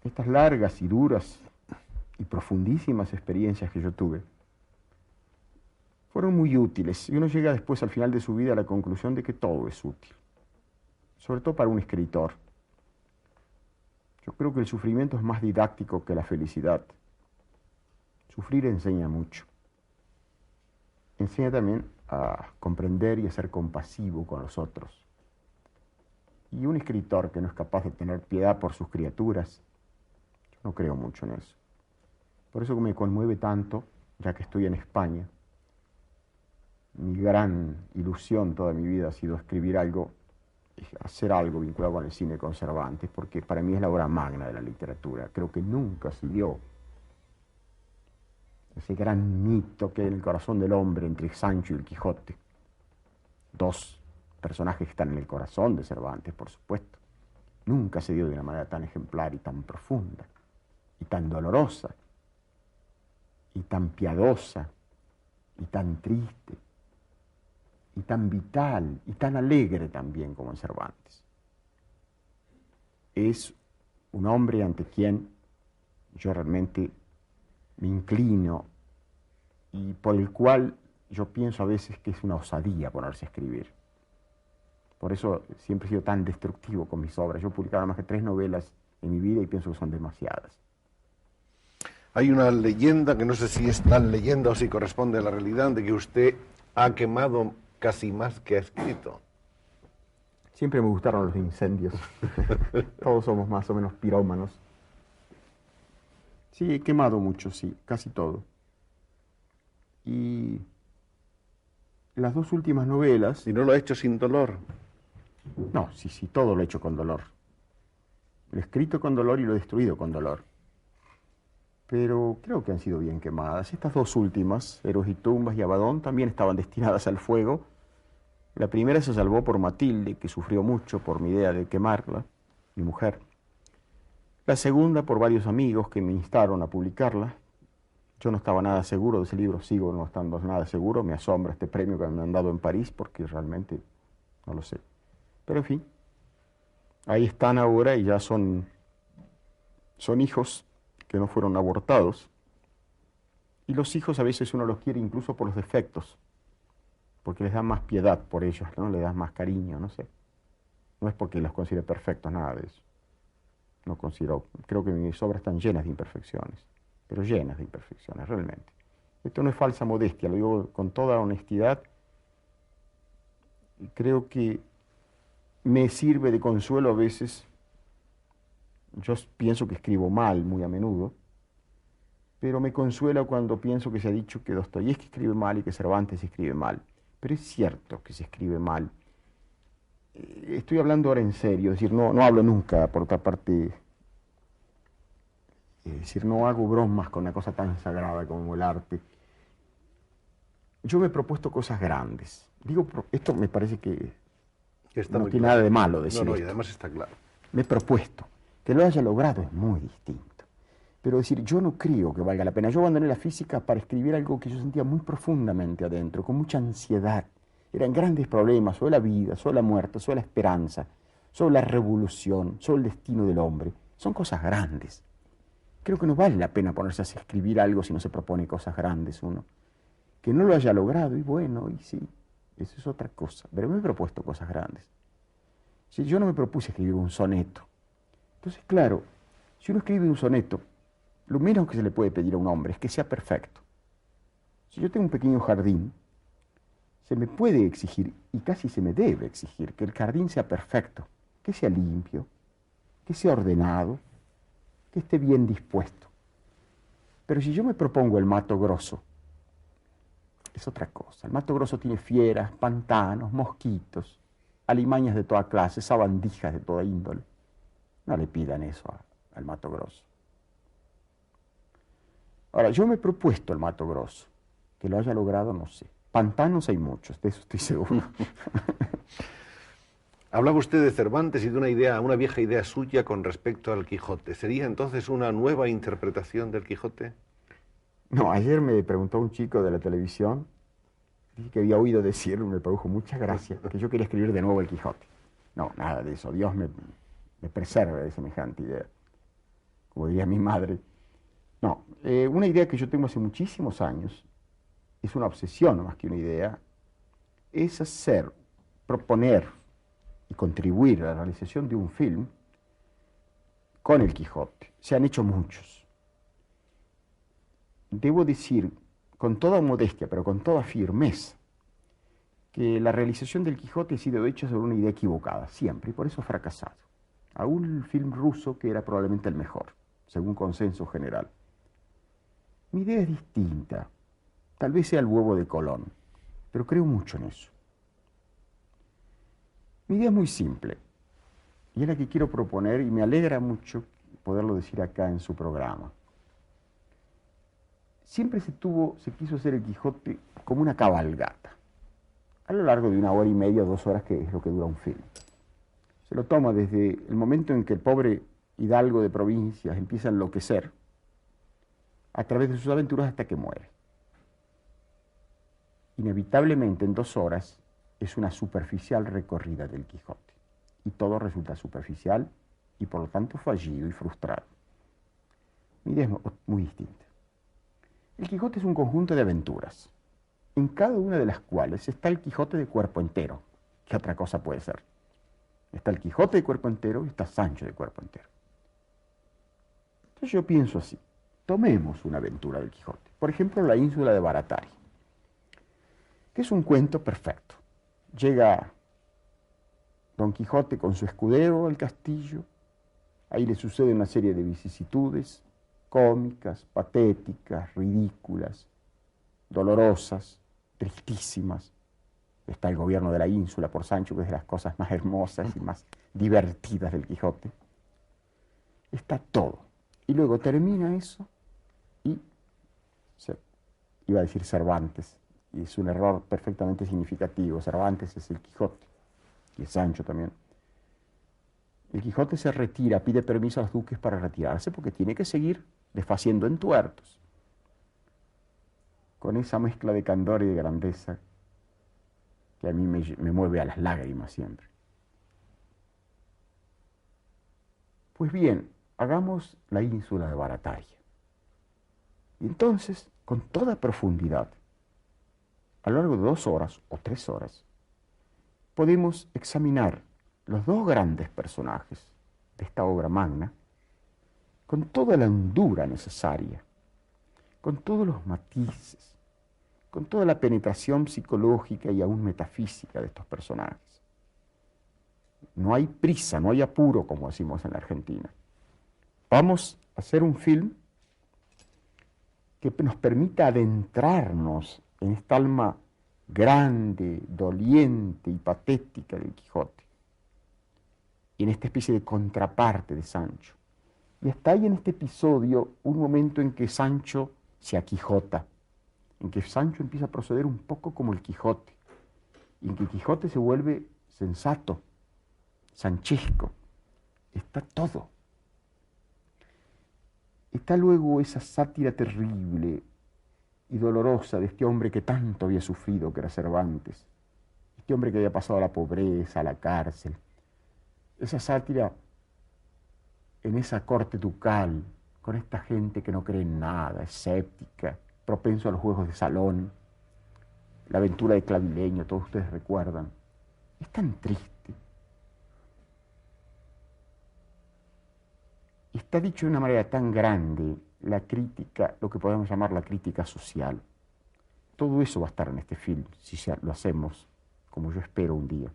estas largas y duras y profundísimas experiencias que yo tuve, fueron muy útiles. Y uno llega después, al final de su vida, a la conclusión de que todo es útil, sobre todo para un escritor. Yo creo que el sufrimiento es más didáctico que la felicidad. Sufrir enseña mucho. Enseña también a comprender y a ser compasivo con los otros. Y un escritor que no es capaz de tener piedad por sus criaturas, yo no creo mucho en eso. Por eso me conmueve tanto, ya que estoy en España, mi gran ilusión toda mi vida ha sido escribir algo, hacer algo vinculado con el cine con Cervantes, porque para mí es la obra magna de la literatura. Creo que nunca se dio ese gran mito que hay en el corazón del hombre entre Sancho y el Quijote. Dos personajes que están en el corazón de Cervantes, por supuesto. Nunca se dio de una manera tan ejemplar y tan profunda, y tan dolorosa, y tan piadosa, y tan triste, y tan vital, y tan alegre también como en Cervantes. Es un hombre ante quien yo realmente me inclino y por el cual yo pienso a veces que es una osadía ponerse a escribir. Por eso siempre he sido tan destructivo con mis obras. Yo he publicado más que 3 novelas en mi vida y pienso que son demasiadas. Hay una leyenda, que no sé si es tal leyenda o si corresponde a la realidad, de que usted ha quemado casi más que ha escrito. Siempre me gustaron los incendios. Todos somos más o menos pirómanos. Sí, he quemado mucho, sí, casi todo. Y las 2 últimas novelas... ¿Y no lo ha hecho sin dolor? No, sí, todo lo he hecho con dolor. Lo he escrito con dolor y lo he destruido con dolor. Pero creo que han sido bien quemadas. Estas 2 últimas, Héroes y Tumbas y Abadón, también estaban destinadas al fuego. La primera se salvó por Matilde, que sufrió mucho por mi idea de quemarla, mi mujer. La segunda por varios amigos que me instaron a publicarla. Yo no estaba nada seguro de ese libro, sigo no estando nada seguro. Me asombra este premio que me han dado en París, porque realmente no lo sé. Pero en fin, ahí están ahora y ya son hijos que no fueron abortados. Y los hijos a veces uno los quiere incluso por los defectos, porque les da más piedad por ellos, ¿no? Les da más cariño, no sé. No es porque los considere perfectos, nada de eso. No considero, creo que mis obras están llenas de imperfecciones, pero llenas de imperfecciones, realmente. Esto no es falsa modestia, lo digo con toda honestidad. Y creo que me sirve de consuelo a veces. Yo pienso que escribo mal muy a menudo, pero me consuela cuando pienso que se ha dicho que Dostoyevski escribe mal y que Cervantes escribe mal. Pero es cierto que se escribe mal. Estoy hablando ahora en serio, es decir, no hablo nunca, por otra parte, es decir, no hago bromas con una cosa tan sagrada como el arte. Yo me he propuesto cosas grandes. Digo, esto me parece que no tiene nada de malo decir No, y esto. además está claro. Me he propuesto. Que lo haya logrado es muy distinto. Pero decir, yo no creo que valga la pena. Yo abandoné la física para escribir algo que yo sentía muy profundamente adentro, con mucha ansiedad. Eran grandes problemas sobre la vida, sobre la muerte, sobre la esperanza, sobre la revolución, sobre el destino del hombre. Son cosas grandes. Creo que no vale la pena ponerse a escribir algo si no se propone cosas grandes uno. Que no lo haya logrado, y bueno, y sí, eso es otra cosa. Pero me he propuesto cosas grandes. Si yo no me propuse escribir un soneto. Entonces, claro, si uno escribe un soneto, lo menos que se le puede pedir a un hombre es que sea perfecto. Si yo tengo un pequeño jardín, se me puede exigir, y casi se me debe exigir, que el jardín sea perfecto, que sea limpio, que sea ordenado, que esté bien dispuesto. Pero si yo me propongo el Mato Grosso, es otra cosa. El Mato Grosso tiene fieras, pantanos, mosquitos, alimañas de toda clase, sabandijas de toda índole. No le pidan eso al Mato Grosso. Ahora, yo me he propuesto el Mato Grosso. Que lo haya logrado, no sé. Pantanos hay muchos, de eso estoy seguro. Hablaba usted de Cervantes y de una vieja idea suya con respecto al Quijote. ¿Sería entonces una nueva interpretación del Quijote? No, ayer me preguntó un chico de la televisión, que había oído decir, me produjo mucha gracia, que yo quería escribir de nuevo el Quijote. No, nada de eso. Dios me preserve de semejante idea. Como diría mi madre. No, una idea que yo tengo hace muchísimos años, es una obsesión más que una idea, es proponer y contribuir a la realización de un film con el Quijote. Se han hecho muchos. Debo decir, con toda modestia, pero con toda firmeza, que la realización del Quijote ha sido hecha sobre una idea equivocada, siempre, y por eso ha fracasado. Aún el film ruso, que era probablemente el mejor, según consenso general. Mi idea es distinta. Tal vez sea el huevo de Colón. pero creo mucho en eso. Mi idea es muy simple, y es la que quiero proponer, y me alegra mucho poderlo decir acá en su programa. Siempre se quiso hacer el Quijote como una cabalgata, a lo largo de 1 hora y media o 2 horas, que es lo que dura un film. Se lo toma desde el momento en que el pobre hidalgo de provincias empieza a enloquecer, a través de sus aventuras hasta que muere. Inevitablemente en 2 horas es una superficial recorrida del Quijote, y todo resulta superficial y por lo tanto fallido y frustrado. Mi idea es muy distinta. El Quijote es un conjunto de aventuras, en cada una de las cuales está el Quijote de cuerpo entero. ¿Qué otra cosa puede ser? Está el Quijote de cuerpo entero y está Sancho de cuerpo entero. Entonces yo pienso así: tomemos una aventura del Quijote, por ejemplo, la ínsula de Baratari, que es un cuento perfecto. Llega Don Quijote con su escudero al castillo, ahí le sucede una serie de vicisitudes cómicas, patéticas, ridículas, dolorosas, tristísimas. Está el gobierno de la ínsula por Sancho, que es de las cosas más hermosas y más divertidas del Quijote. Está todo. Y luego termina eso y, iba a decir Cervantes, y es un error perfectamente significativo. Cervantes es el Quijote, y es Sancho también. El Quijote se retira, pide permiso a los duques para retirarse, porque tiene que seguir desfaciendo entuertos, con esa mezcla de candor y de grandeza que a mí me mueve a las lágrimas siempre. Pues bien, hagamos la ínsula de Barataria. Y entonces, con toda profundidad, a lo largo de 2 horas o 3 horas, podemos examinar los dos grandes personajes de esta obra magna con toda la hondura necesaria, con todos los matices, con toda la penetración psicológica y aún metafísica de estos personajes. No hay prisa, no hay apuro, como decimos en la Argentina. Vamos a hacer un film que nos permita adentrarnos en esta alma grande, doliente y patética del Quijote, y en esta especie de contraparte de Sancho. Y está ahí en este episodio un momento en que Sancho se aquijota, en que Sancho empieza a proceder un poco como el Quijote, y en que el Quijote se vuelve sensato, sanchesco. Está todo. Está luego esa sátira terrible y dolorosa de este hombre que tanto había sufrido, que era Cervantes, este hombre que había pasado a la pobreza, a la cárcel. Esa sátira en esa corte ducal, con esta gente que no cree en nada, escéptica, propenso a los juegos de salón, la aventura de Clavileño, todos ustedes recuerdan. Es tan triste. Está dicho de una manera tan grande la crítica, lo que podemos llamar la crítica social. Todo eso va a estar en este film, si lo hacemos, como yo espero un día.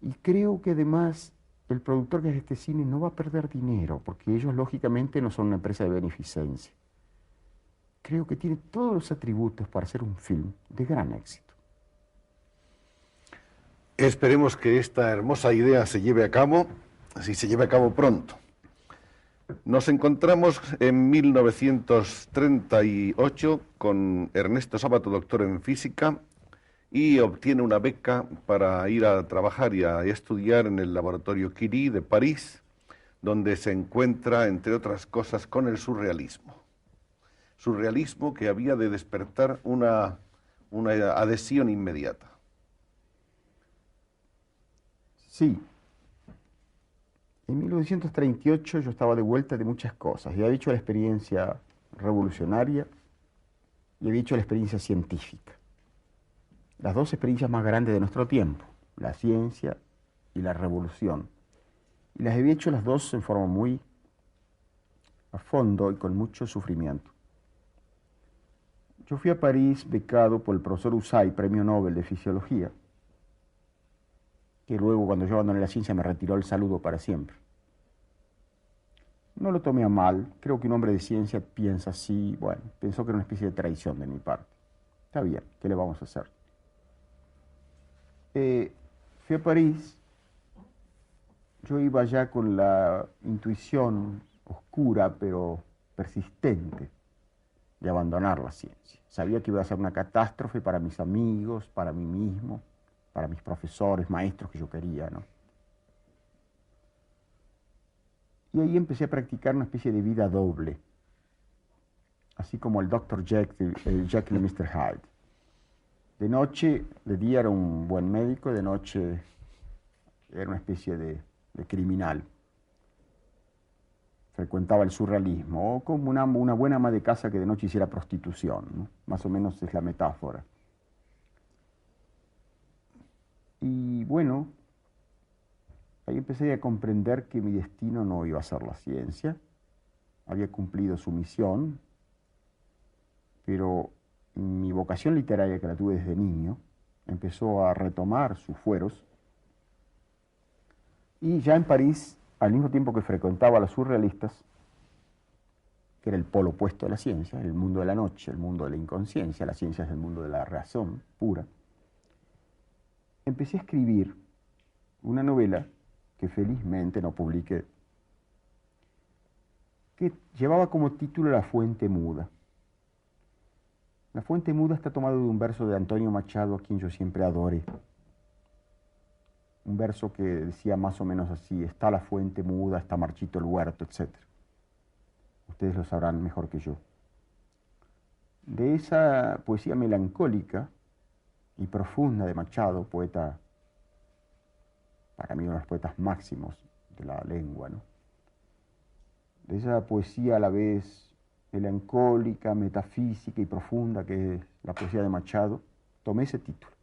Y creo que además el productor que hace este cine no va a perder dinero, porque ellos lógicamente no son una empresa de beneficencia. Creo que tiene todos los atributos para hacer un film de gran éxito. Esperemos que esta hermosa idea se lleve a cabo, si se lleve a cabo pronto. Nos encontramos en 1938 con Ernesto Sábato, doctor en física, y obtiene una beca para ir a trabajar y a estudiar en el laboratorio Curie de París, donde se encuentra, entre otras cosas, con el surrealismo. Surrealismo que había de despertar una adhesión inmediata. Sí. En 1938 yo estaba de vuelta de muchas cosas. Ya había hecho la experiencia revolucionaria y había hecho la experiencia científica. Las dos experiencias más grandes de nuestro tiempo, la ciencia y la revolución. Y las había hecho las dos en forma muy a fondo y con mucho sufrimiento. Yo fui a París becado por el profesor Usay, premio Nobel de Fisiología, que luego, cuando yo abandoné la ciencia, me retiró el saludo para siempre. No lo tomé a mal, creo que un hombre de ciencia piensa así, bueno, pensó que era una especie de traición de mi parte. Está bien, ¿qué le vamos a hacer? Fui a París, yo iba ya con la intuición oscura, pero persistente, de abandonar la ciencia. Sabía que iba a ser una catástrofe para mis amigos, para mí mismo, para mis profesores, maestros que yo quería, ¿no? Y ahí empecé a practicar una especie de vida doble, así como el Dr. Jekyll y Mr. Hyde. De noche, de día era un buen médico, de noche era una especie de criminal. Frecuentaba el surrealismo, o como una buena ama de casa que de noche hiciera prostitución, ¿no? Más o menos es la metáfora. Y bueno, ahí empecé a comprender que mi destino no iba a ser la ciencia. Había cumplido su misión, pero mi vocación literaria, que la tuve desde niño, empezó a retomar sus fueros. Y ya en París, al mismo tiempo que frecuentaba a los surrealistas, que era el polo opuesto de la ciencia, el mundo de la noche, el mundo de la inconsciencia, la ciencia es el mundo de la razón pura, empecé a escribir una novela que felizmente no publiqué, que llevaba como título La Fuente Muda. La Fuente Muda está tomado de un verso de Antonio Machado, a quien yo siempre adoré. Un verso que decía más o menos así: está la fuente muda, está marchito el huerto, etc. Ustedes lo sabrán mejor que yo. De esa poesía melancólica y profunda de Machado, poeta, para mí uno de los poetas máximos de la lengua, ¿no? De esa poesía a la vez melancólica, metafísica y profunda que es la poesía de Machado, tomé ese título.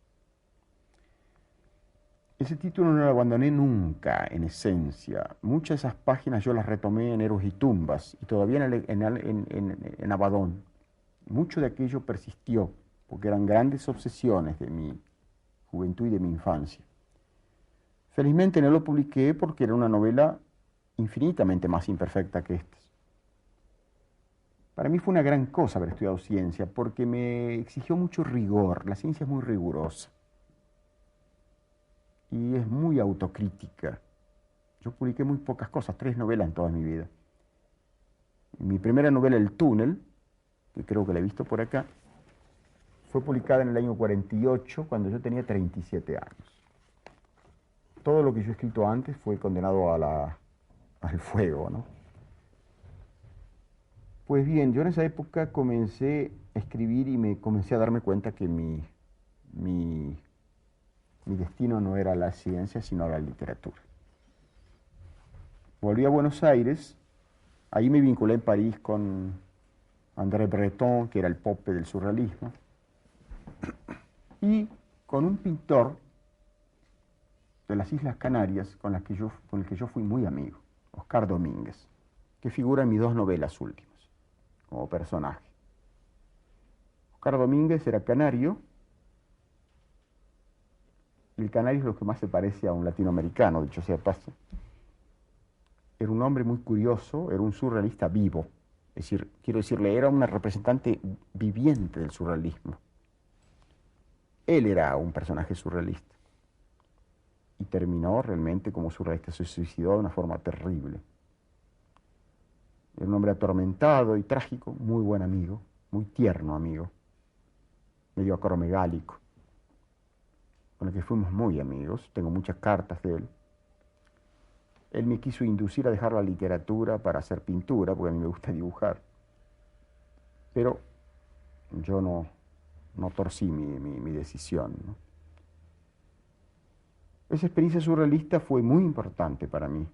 Ese título no lo abandoné nunca, en esencia. Muchas de esas páginas yo las retomé en Héroes y Tumbas, y todavía en Abadón. Mucho de aquello persistió, porque eran grandes obsesiones de mi juventud y de mi infancia. Felizmente no lo publiqué porque era una novela infinitamente más imperfecta que estas. Para mí fue una gran cosa haber estudiado ciencia, porque me exigió mucho rigor. La ciencia es muy rigurosa y es muy autocrítica. Yo publiqué muy pocas cosas, 3 novelas en toda mi vida. Mi primera novela, El Túnel, que creo que la he visto por acá, fue publicada en el año 48, cuando yo tenía 37 años. Todo lo que yo he escrito antes fue condenado al fuego, ¿no? Pues bien, yo en esa época comencé a escribir y me comencé a darme cuenta que mi destino no era la ciencia, sino la literatura. Volví a Buenos Aires, ahí me vinculé en París con André Breton, que era el Pope del surrealismo, y con un pintor de las Islas Canarias con el que yo fui muy amigo, Oscar Domínguez, que figura en mis 2 novelas últimas como personaje. Oscar Domínguez era canario. El canario es lo que más se parece a un latinoamericano, dicho sea de paso. Era un hombre muy curioso, era un surrealista vivo. Es decir, quiero decirle, era un representante viviente del surrealismo. Él era un personaje surrealista. Y terminó realmente como surrealista, se suicidó de una forma terrible. Era un hombre atormentado y trágico, muy buen amigo, muy tierno amigo, medio acromegálico, con el que fuimos muy amigos. Tengo muchas cartas de él. Él me quiso inducir a dejar la literatura para hacer pintura, porque a mí me gusta dibujar. Pero yo no torcí mi decisión, ¿no? Esa experiencia surrealista fue muy importante para mí,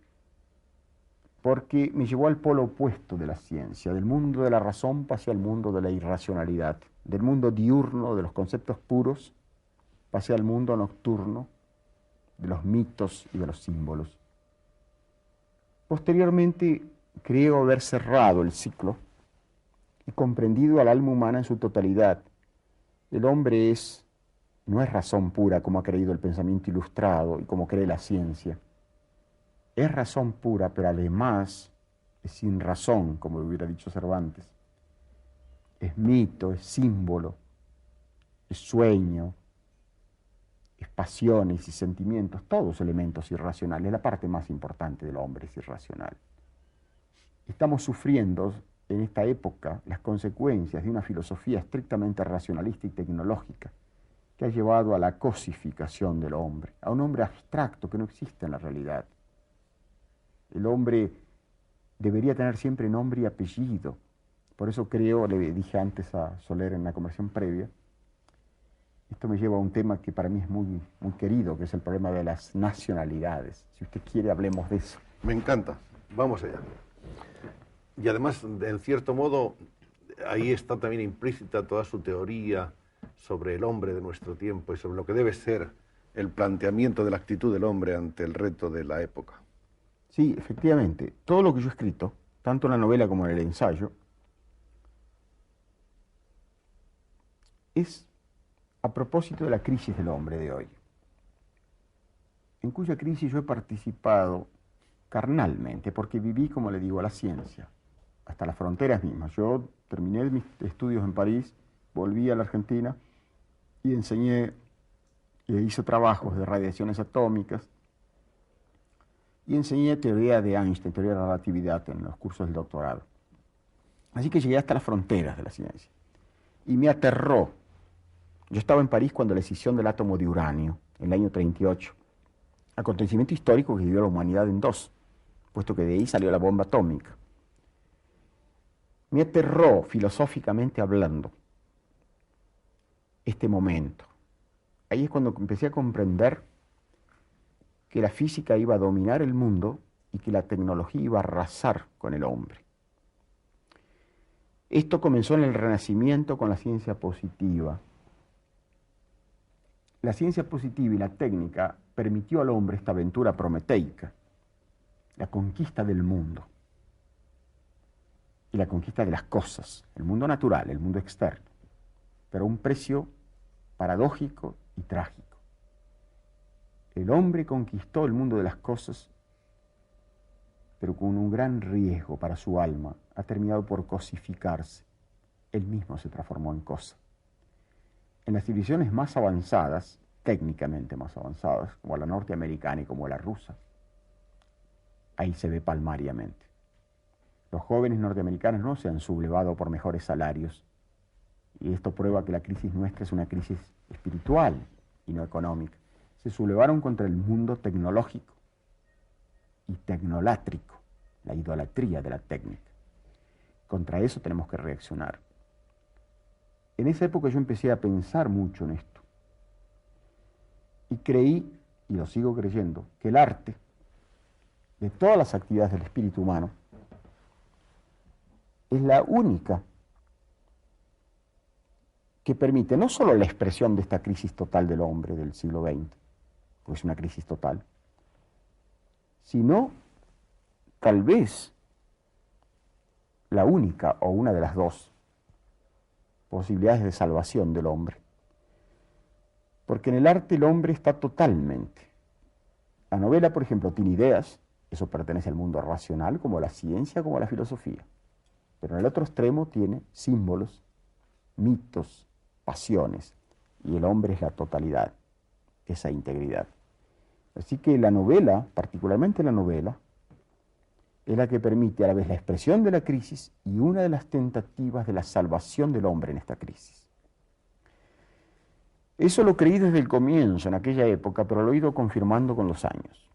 porque me llevó al polo opuesto de la ciencia. Del mundo de la razón pasé al mundo de la irracionalidad. Del mundo diurno, de los conceptos puros, pasé al mundo nocturno, de los mitos y de los símbolos. Posteriormente, creo haber cerrado el ciclo y comprendido al alma humana en su totalidad. El hombre no es razón pura, como ha creído el pensamiento ilustrado y como cree la ciencia. Es razón pura, pero además es sin razón, como hubiera dicho Cervantes. Es mito, es símbolo, es sueño, es pasiones y sentimientos, todos elementos irracionales. La parte más importante del hombre es irracional. Estamos sufriendo en esta época las consecuencias de una filosofía estrictamente racionalista y tecnológica que ha llevado a la cosificación del hombre, a un hombre abstracto que no existe en la realidad. El hombre debería tener siempre nombre y apellido. Por eso creo, le dije antes a Soler en la conversación previa, esto me lleva a un tema que para mí es muy, muy querido, que es el problema de las nacionalidades. Si usted quiere, hablemos de eso. Me encanta. Vamos allá. Y además, en cierto modo, ahí está también implícita toda su teoría sobre el hombre de nuestro tiempo y sobre lo que debe ser el planteamiento de la actitud del hombre ante el reto de la época. Sí, efectivamente. Todo lo que yo he escrito, tanto en la novela como en el ensayo, es a propósito de la crisis del hombre de hoy, en cuya crisis yo he participado carnalmente, porque viví, como le digo, a la ciencia, hasta las fronteras mismas. Yo terminé mis estudios en París, volví a la Argentina y enseñé e hice trabajos de radiaciones atómicas y enseñé teoría de Einstein, teoría de la relatividad en los cursos del doctorado. Así que llegué hasta las fronteras de la ciencia y me aterró. Yo estaba en París cuando la escisión del átomo de uranio, en el año 38, acontecimiento histórico que dividió a la humanidad en dos, puesto que de ahí salió la bomba atómica. Me aterró, filosóficamente hablando, este momento. Ahí es cuando empecé a comprender que la física iba a dominar el mundo y que la tecnología iba a arrasar con el hombre. Esto comenzó en el Renacimiento con la ciencia positiva. La ciencia positiva y la técnica permitió al hombre esta aventura prometeica, la conquista del mundo y la conquista de las cosas, el mundo natural, el mundo externo, pero a un precio paradójico y trágico. El hombre conquistó el mundo de las cosas, pero con un gran riesgo para su alma, ha terminado por cosificarse. Él mismo se transformó en cosa. En las civilizaciones más avanzadas, técnicamente más avanzadas, como la norteamericana y como la rusa, ahí se ve palmariamente. Los jóvenes norteamericanos no se han sublevado por mejores salarios, y esto prueba que la crisis nuestra es una crisis espiritual y no económica. Se sublevaron contra el mundo tecnológico y tecnolátrico, la idolatría de la técnica. Contra eso tenemos que reaccionar. En esa época yo empecé a pensar mucho en esto. Y creí, y lo sigo creyendo, que el arte, de todas las actividades del espíritu humano, es la única que permite no solo la expresión de esta crisis total del hombre del siglo XX, porque es una crisis total, sino tal vez la única o una de las dos posibilidades de salvación del hombre. Porque en el arte el hombre está totalmente. La novela, por ejemplo, tiene ideas, eso pertenece al mundo racional, como la ciencia, como la filosofía. Pero en el otro extremo tiene símbolos, mitos, pasiones, y el hombre es la totalidad, esa integridad. Así que la novela, particularmente la novela, es la que permite a la vez la expresión de la crisis y una de las tentativas de la salvación del hombre en esta crisis. Eso lo creí desde el comienzo, en aquella época, pero lo he ido confirmando con los años.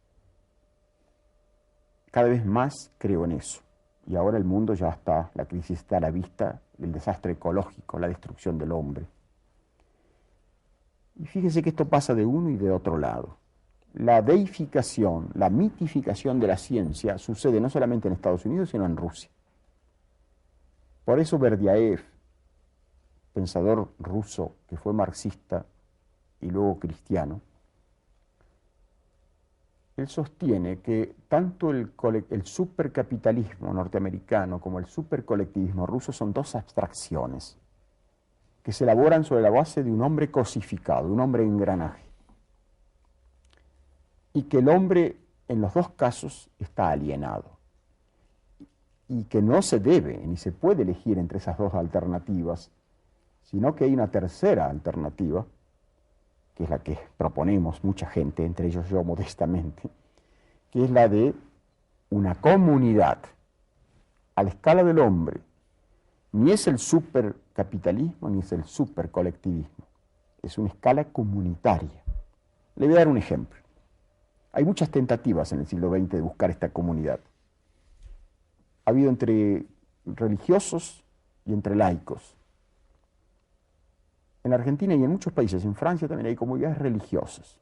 Cada vez más creo en eso. Y ahora el mundo ya está, la crisis está a la vista, el desastre ecológico, la destrucción del hombre. Y fíjense que esto pasa de uno y de otro lado. La deificación, la mitificación de la ciencia sucede no solamente en Estados Unidos, sino en Rusia. Por eso Berdyaev, pensador ruso que fue marxista y luego cristiano, él sostiene que tanto el supercapitalismo norteamericano como el supercolectivismo ruso son dos abstracciones que se elaboran sobre la base de un hombre cosificado, de un hombre engranaje. Y que el hombre en los dos casos está alienado. Y que no se debe ni se puede elegir entre esas dos alternativas sino que hay una tercera alternativa, que es la que proponemos mucha gente, entre ellos yo modestamente, que es la de una comunidad a la escala del hombre. Ni es el supercapitalismo ni es el supercolectivismo, es una escala comunitaria. Le voy a dar un ejemplo. Hay muchas tentativas en el siglo XX de buscar esta comunidad. Ha habido entre religiosos y entre laicos. En Argentina y en muchos países, en Francia también hay comunidades religiosas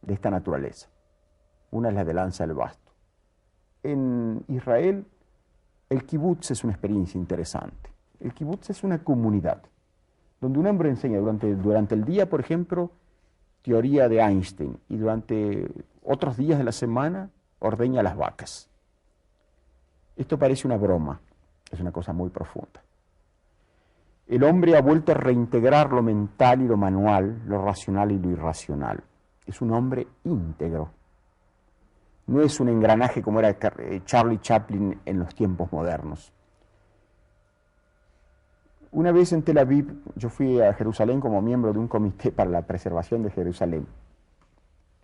de esta naturaleza. Una es la de Lanza del Basto. En Israel, el kibutz es una experiencia interesante. El kibutz es una comunidad donde un hombre enseña durante el día, por ejemplo, teoría de Einstein, y durante otros días de la semana ordeña las vacas. Esto parece una broma, es una cosa muy profunda. El hombre ha vuelto a reintegrar lo mental y lo manual, lo racional y lo irracional. Es un hombre íntegro. No es un engranaje como era Charlie Chaplin en los tiempos modernos. Una vez en Tel Aviv, yo fui a Jerusalén como miembro de un comité para la preservación de Jerusalén.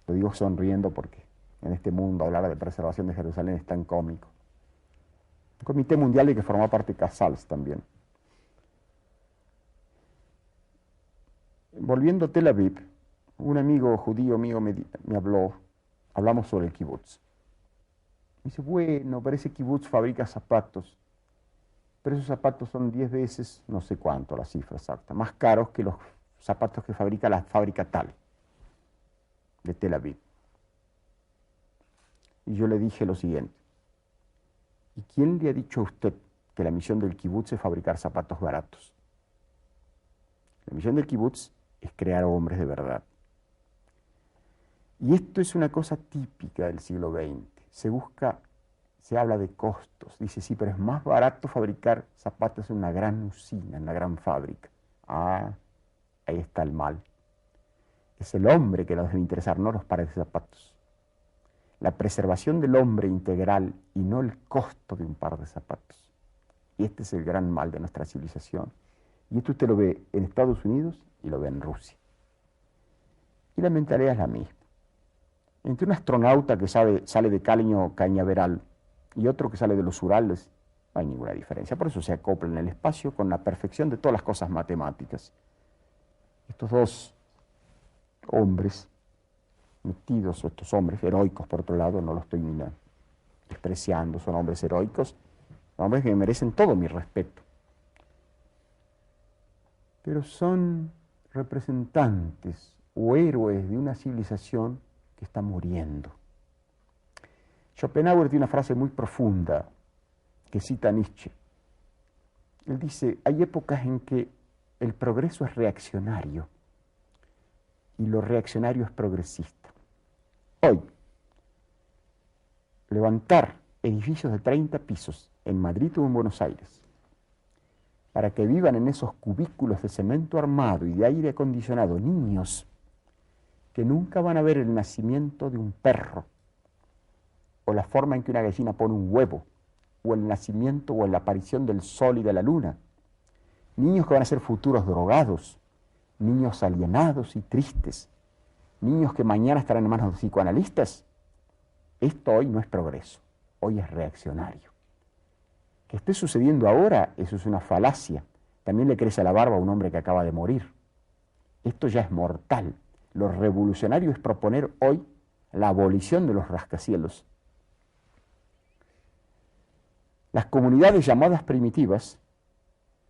Lo digo sonriendo porque en este mundo hablar de preservación de Jerusalén es tan cómico. Un comité mundial de que formó parte Casals también. Volviendo a Tel Aviv, un amigo judío mío me habló, hablamos sobre el kibutz. Me dice, bueno, pero ese kibutz fabrica zapatos, pero esos zapatos son 10 veces, no sé cuánto, la cifra exacta, más caros que los zapatos que fabrica la fábrica tal de Tel Aviv. Y yo le dije lo siguiente, ¿y quién le ha dicho a usted que la misión del kibutz es fabricar zapatos baratos? La misión del kibutz es crear hombres de verdad. Y esto es una cosa típica del siglo XX. Se habla de costos. Dice, sí, pero es más barato fabricar zapatos en una gran usina, en una gran fábrica. Ah, ahí está el mal. Es el hombre que nos debe interesar, no los pares de zapatos. La preservación del hombre integral y no el costo de un par de zapatos. Y este es el gran mal de nuestra civilización. Y esto usted lo ve en Estados Unidos y lo ve en Rusia. Y la mentalidad es la misma. Entre un astronauta que sale de Caleño Cañaveral y otro que sale de los Urales, no hay ninguna diferencia. Por eso se acopla en el espacio con la perfección de todas las cosas matemáticas. Estos dos hombres metidos, estos hombres heroicos, por otro lado, no los estoy ni despreciando, son hombres heroicos, hombres que merecen todo mi respeto. Pero son representantes o héroes de una civilización que está muriendo. Schopenhauer tiene una frase muy profunda que cita Nietzsche. Él dice, hay épocas en que el progreso es reaccionario y lo reaccionario es progresista. Hoy, levantar edificios de 30 pisos en Madrid o en Buenos Aires para que vivan en esos cubículos de cemento armado y de aire acondicionado niños que nunca van a ver el nacimiento de un perro, o la forma en que una gallina pone un huevo, o el nacimiento o la aparición del sol y de la luna. Niños que van a ser futuros drogados, niños alienados y tristes, niños que mañana estarán en manos de psicoanalistas. Esto hoy no es progreso, hoy es reaccionario. Que esté sucediendo ahora, eso es una falacia. También le crece la barba a un hombre que acaba de morir. Esto ya es mortal. Lo revolucionario es proponer hoy la abolición de los rascacielos. Las comunidades llamadas primitivas,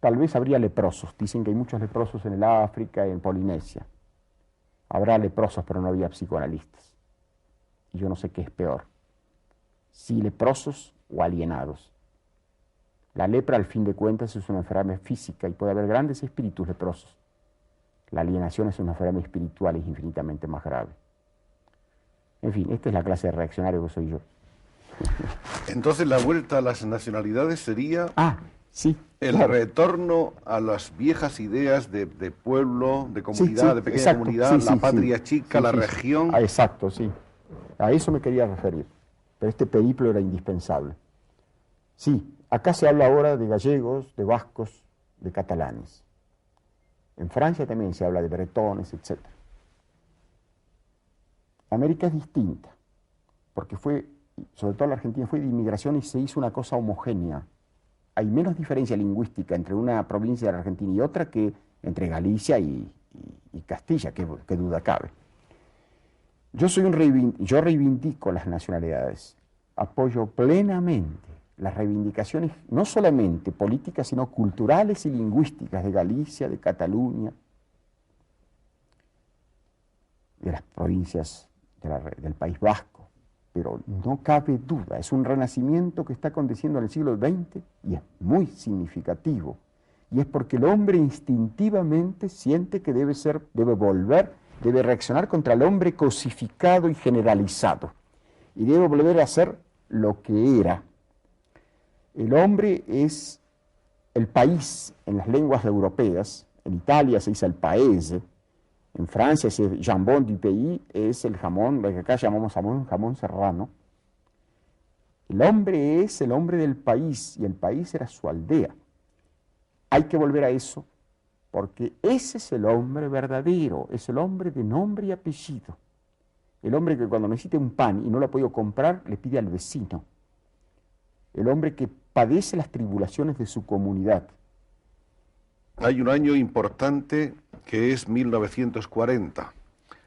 tal vez habría leprosos. Dicen que hay muchos leprosos en el África y en Polinesia. Habrá leprosos, pero no había psicoanalistas. Y yo no sé qué es peor, si leprosos o alienados. La lepra, al fin de cuentas, es una enfermedad física y puede haber grandes espíritus leprosos. La alienación es una enfermedad espiritual y es infinitamente más grave. En fin, esta es la clase de reaccionario que soy yo. Entonces la vuelta a las nacionalidades sería sí, el retorno a las viejas ideas de pueblo, de comunidad, de pequeña exacto, comunidad, la patria chica, la región. Exacto, sí. A eso me quería referir. Pero este periplo era indispensable. Sí, acá se habla ahora de gallegos, de vascos, de catalanes. En Francia también se habla de bretones, etc. América es distinta, porque fue, sobre todo la Argentina, fue de inmigración y se hizo una cosa homogénea. Hay menos diferencia lingüística entre una provincia de la Argentina y otra que entre Galicia y Castilla, que duda cabe. Yo reivindico las nacionalidades, apoyo plenamente las reivindicaciones no solamente políticas, sino culturales y lingüísticas de Galicia, de Cataluña, de las provincias del País Vasco. Pero no cabe duda, es un renacimiento que está aconteciendo en el siglo XX y es muy significativo. Y es porque el hombre instintivamente siente que debe volver, debe reaccionar contra el hombre cosificado y generalizado. Y debe volver a ser lo que era. El hombre es el país en las lenguas europeas. En Italia se dice el paese. En Francia ese jambon du pays es el jamón, lo que acá llamamos jamón serrano. El hombre es el hombre del país y el país era su aldea. Hay que volver a eso porque ese es el hombre verdadero, es el hombre de nombre y apellido. El hombre que cuando necesita un pan y no lo ha podido comprar, le pide al vecino. El hombre que padece las tribulaciones de su comunidad. Hay un año importante que es 1940,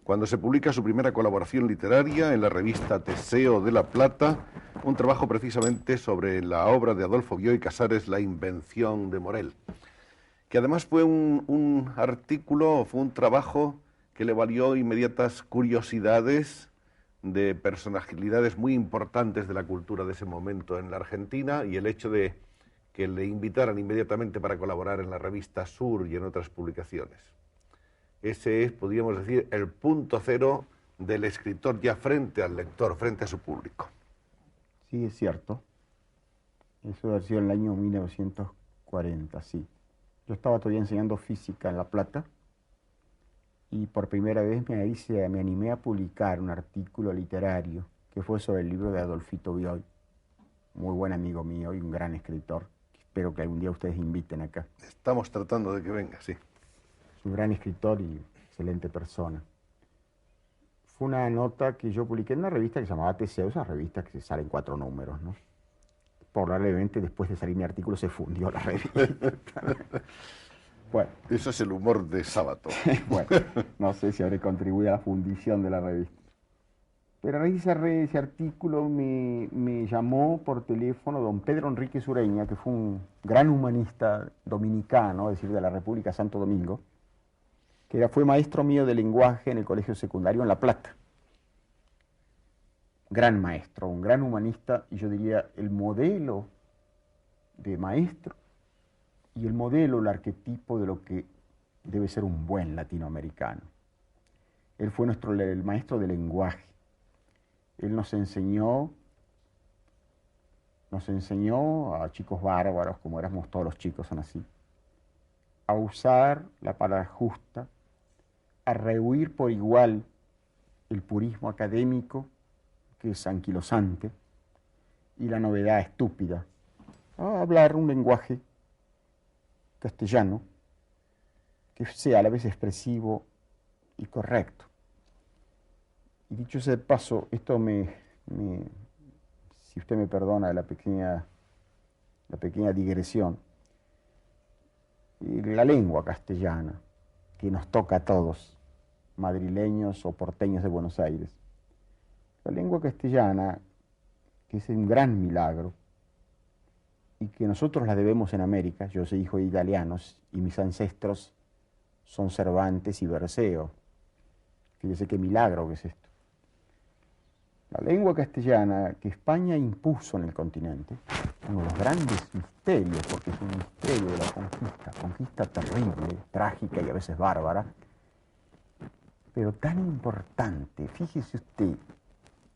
cuando se publica su primera colaboración literaria en la revista Teseo de La Plata, un trabajo precisamente sobre la obra de Adolfo Bioy Casares, La invención de Morel, que además fue un artículo, fue un trabajo que le valió inmediatas curiosidades de personalidades muy importantes de la cultura de ese momento en la Argentina, y el hecho de que le invitaran inmediatamente para colaborar en la revista Sur y en otras publicaciones. Ese es, podríamos decir, el punto cero del escritor ya frente al lector, frente a su público. Sí, es cierto. Eso debe haber sido en el año 1940, sí. Yo estaba todavía enseñando física en La Plata y por primera vez me animé a publicar un artículo literario que fue sobre el libro de Adolfito Bioy, muy buen amigo mío y un gran escritor. Espero que algún día ustedes inviten acá. Estamos tratando de que venga, sí. Es un gran escritor y excelente persona. Fue una nota que yo publiqué en una revista que se llamaba Teseo, esa revista que se sale en 4 números, ¿no? Probablemente después de salir mi artículo se fundió la revista. Bueno. Eso es el humor de Sábato. Bueno, no sé si habré contribuido a la fundición de la revista. Pero a raíz de ese artículo me llamó por teléfono don Pedro Enrique Sureña, que fue un gran humanista dominicano, es decir, de la República Santo Domingo, que fue maestro mío de lenguaje en el colegio secundario en La Plata. Gran maestro, un gran humanista, y yo diría el modelo de maestro y el modelo, el arquetipo de lo que debe ser un buen latinoamericano. Él fue el maestro de lenguaje. Él nos enseñó a chicos bárbaros, como éramos todos los chicos, son así, a usar la palabra justa, a rehuir por igual el purismo académico, que es anquilosante, y la novedad estúpida, a hablar un lenguaje castellano que sea a la vez expresivo y correcto. Y dicho sea de paso, esto si usted me perdona la pequeña digresión, la lengua castellana, que nos toca a todos, madrileños o porteños de Buenos Aires, la lengua castellana, que es un gran milagro, y que nosotros la debemos en América. Yo soy hijo de italianos y mis ancestros son Cervantes y Berceo. Fíjese qué milagro que es esto. La lengua castellana que España impuso en el continente, uno de los grandes misterios, porque es un misterio de la conquista terrible, trágica y a veces bárbara, pero tan importante. Fíjese usted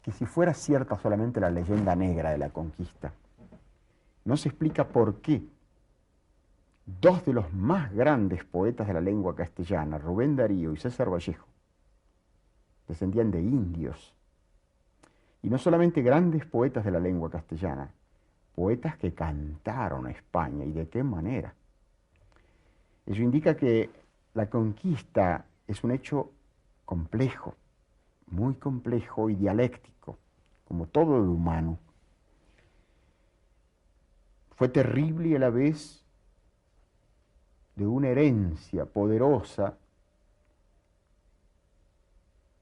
que si fuera cierta solamente la leyenda negra de la conquista, no se explica por qué 2 de los más grandes poetas de la lengua castellana, Rubén Darío y César Vallejo, descendían de indios. Y no solamente grandes poetas de la lengua castellana, poetas que cantaron a España, y de qué manera. Eso indica que La conquista es un hecho complejo, muy complejo y dialéctico, como todo lo humano. Fue terrible y a la vez de una herencia poderosa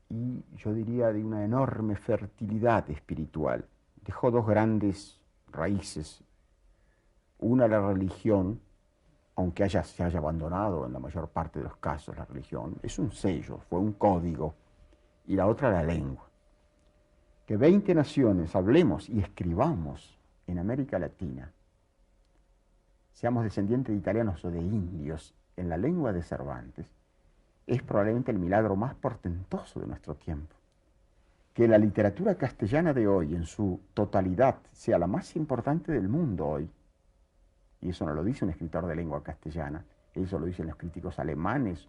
y yo diría de una enorme fertilidad espiritual. Dejó dos grandes raíces. Una, la religión, aunque se haya abandonado en la mayor parte de los casos la religión, es un sello, fue un código. Y la otra, la lengua. Que 20 naciones hablemos y escribamos en América Latina, seamos descendientes de italianos o de indios, en la lengua de Cervantes, es probablemente el milagro más portentoso de nuestro tiempo. Que la literatura castellana de hoy, en su totalidad, sea la más importante del mundo hoy, y eso no lo dice un escritor de lengua castellana, eso lo dicen los críticos alemanes,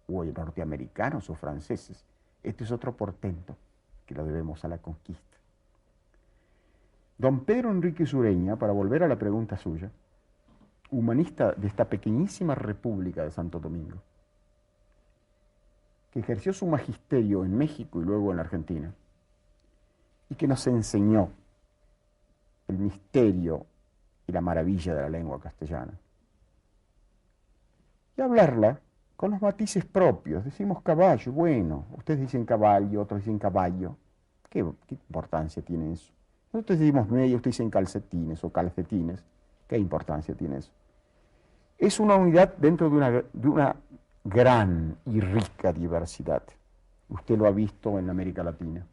o norteamericanos o franceses. Este es otro portento que lo debemos a la conquista. Don Pedro Enrique Sureña, para volver a la pregunta suya, humanista de esta pequeñísima República de Santo Domingo, que ejerció su magisterio en México y luego en la Argentina, y que nos enseñó el misterio y la maravilla de la lengua castellana. Y hablarla con los matices propios. Decimos caballo, bueno, ustedes dicen caballo, otros dicen caballo. ¿Qué importancia tiene eso? Nosotros decimos medio, ustedes dicen calcetines o calcetines. ¿Qué importancia tiene eso? Es una unidad dentro de una gran y rica diversidad. Usted lo ha visto en América Latina.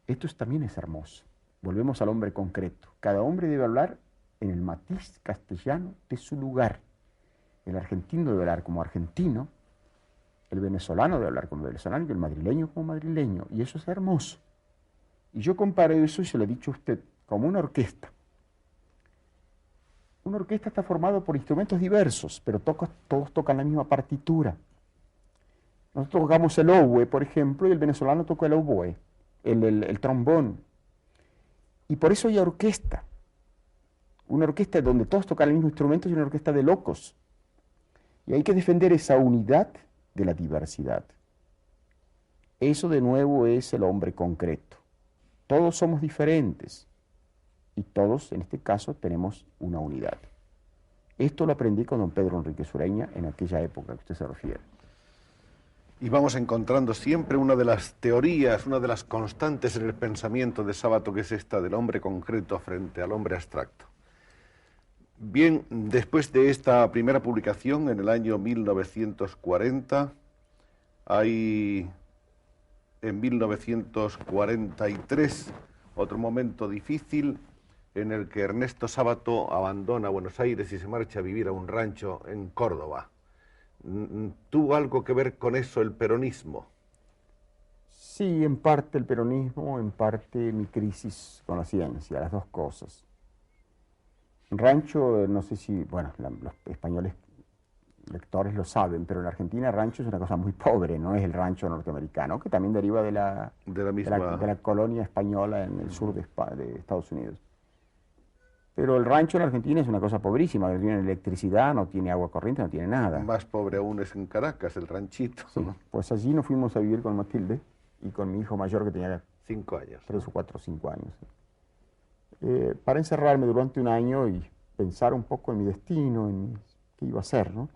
Esto también es hermoso. Volvemos al hombre concreto. Cada hombre debe hablar en el matiz castellano de su lugar. El argentino debe hablar como argentino, el venezolano debe hablar como venezolano y el madrileño como madrileño. Y eso es hermoso. Y yo comparo eso, y se lo he dicho a usted, como una orquesta. Una orquesta está formada por instrumentos diversos, pero todos tocan la misma partitura. Nosotros tocamos el oboe, por ejemplo, y el venezolano toca el oboe, el trombón. Y por eso hay orquesta. Una orquesta donde todos tocan el mismo instrumento es una orquesta de locos. Y hay que defender esa unidad de la diversidad. Eso de nuevo es el hombre concreto. Todos somos diferentes. Y todos, en este caso, tenemos una unidad. Esto lo aprendí con don Pedro Enrique Sureña en aquella época que usted se refiere. Y vamos encontrando siempre una de las teorías, una de las constantes en el pensamiento de Sábato, que es esta del hombre concreto frente al hombre abstracto. Bien, después de esta primera publicación en el año 1940, hay en 1943 otro momento difícil, en el que Ernesto Sábato abandona Buenos Aires y se marcha a vivir a un rancho en Córdoba. ¿Tuvo algo que ver con eso el peronismo? Sí, en parte el peronismo, en parte mi crisis con la ciencia, las dos cosas. Rancho, no sé si, bueno, los españoles lectores lo saben, pero en Argentina rancho es una cosa muy pobre, no es el rancho norteamericano, que también deriva de la colonia española en el sur de Estados Unidos. Pero el rancho en Argentina es una cosa pobrísima, no tiene electricidad, no tiene agua corriente, no tiene nada. Más pobre aún es en Caracas, el ranchito. Sí, pues allí nos fuimos a vivir con Matilde y con mi hijo mayor que tenía 5 años. 3 o 4 o 5 años. Para encerrarme durante un año y pensar un poco en mi destino, en qué iba a hacer, ¿no?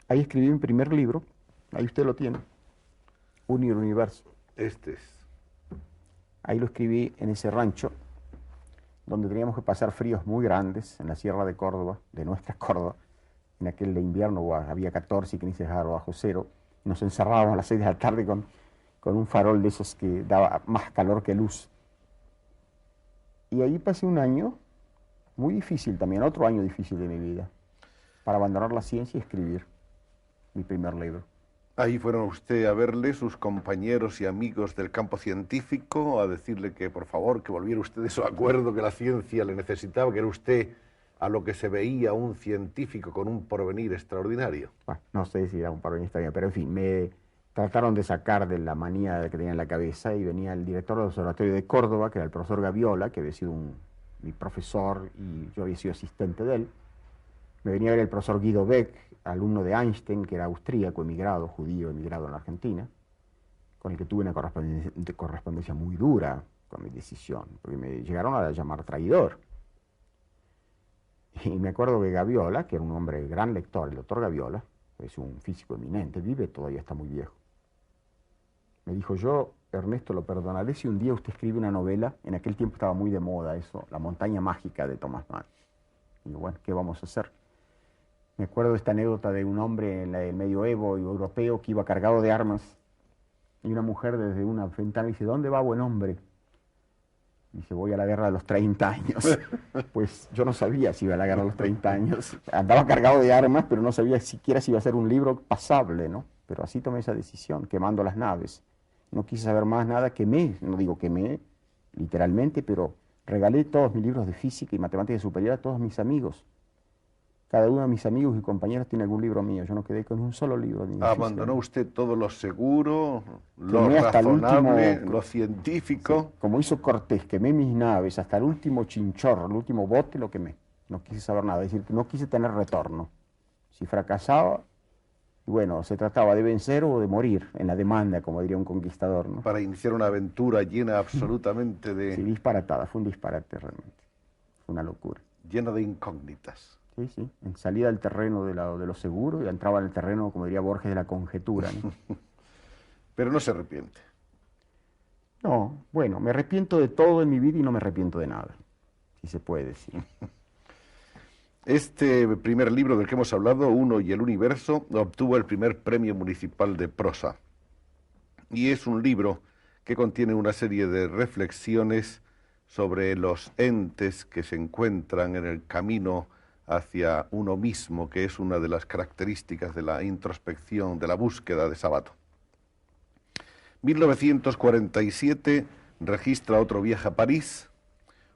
Ahí escribí mi primer libro, ahí usted lo tiene, Unir Universo. Este es. Ahí lo escribí en ese rancho, donde teníamos que pasar fríos muy grandes en la sierra de Córdoba, de nuestra Córdoba. En aquel de invierno había 14 y 15 grados bajo cero. Nos encerrábamos a las 6 de la tarde con un farol de esos que daba más calor que luz. Y ahí pasé un año muy difícil también, otro año difícil de mi vida, para abandonar la ciencia y escribir mi primer libro. Ahí fueron usted a verle sus compañeros y amigos del campo científico, a decirle que por favor, que volviera usted de su acuerdo, que la ciencia le necesitaba, que era usted a lo que se veía un científico con un porvenir extraordinario. Bueno, no sé si era un porvenir extraordinario, pero en fin, me trataron de sacar de la manía que tenía en la cabeza y venía el director del Observatorio de Córdoba, que era el profesor Gaviola, que había sido mi profesor y yo había sido asistente de él. Me venía a ver el profesor Guido Beck, alumno de Einstein, que era austríaco, emigrado, judío, emigrado en la Argentina, con el que tuve una correspondencia muy dura con mi decisión, porque me llegaron a llamar traidor. Y me acuerdo que Gaviola, que era un hombre gran lector, el doctor Gaviola, es un físico eminente, vive, todavía está muy viejo. Me dijo, yo, Ernesto, lo perdonaré si un día usted escribe una novela, en aquel tiempo estaba muy de moda eso, La montaña mágica de Thomas Mann. Y yo, bueno, ¿qué vamos a hacer? Me acuerdo de esta anécdota de un hombre en el medioevo europeo que iba cargado de armas y una mujer desde una ventana dice, ¿dónde va, buen hombre? Dice, voy a la guerra de los 30 años. Pues yo no sabía si iba a la guerra de los 30 años. Andaba cargado de armas, pero no sabía siquiera si iba a ser un libro pasable, ¿no? Pero así tomé esa decisión, quemando las naves. No quise saber más nada, quemé, no digo quemé literalmente, pero regalé todos mis libros de física y matemática superior a todos mis amigos. Cada uno de mis amigos y compañeros tiene algún libro mío. Yo no quedé con un solo libro. Abandonó usted todo lo seguro, lo Quemé hasta el razonable, último, lo científico. sí, como hizo Cortés, quemé mis naves, hasta el último chinchorro, el último bote lo quemé. No quise saber nada, es decir, no quise tener retorno. Si fracasaba, bueno, se trataba de vencer o de morir en la demanda, como diría un conquistador, ¿no? Para iniciar una aventura llena absolutamente Sí, de... disparatada, fue un disparate realmente. Fue una locura. llena de incógnitas. Sí, sí, en salida del terreno de lo seguro y entraba en el terreno, como diría Borges, de la conjetura, ¿no? Pero no se arrepiente. No, bueno, me arrepiento de todo en mi vida y no me arrepiento de nada, si se puede decir. Este primer libro del que hemos hablado, Uno y el Universo, obtuvo el primer premio municipal de prosa. Y es un libro que contiene una serie de reflexiones sobre los entes que se encuentran en el camino hacia uno mismo, que es una de las características de la introspección, de la búsqueda de Sabato. 1947 registra otro viaje a París,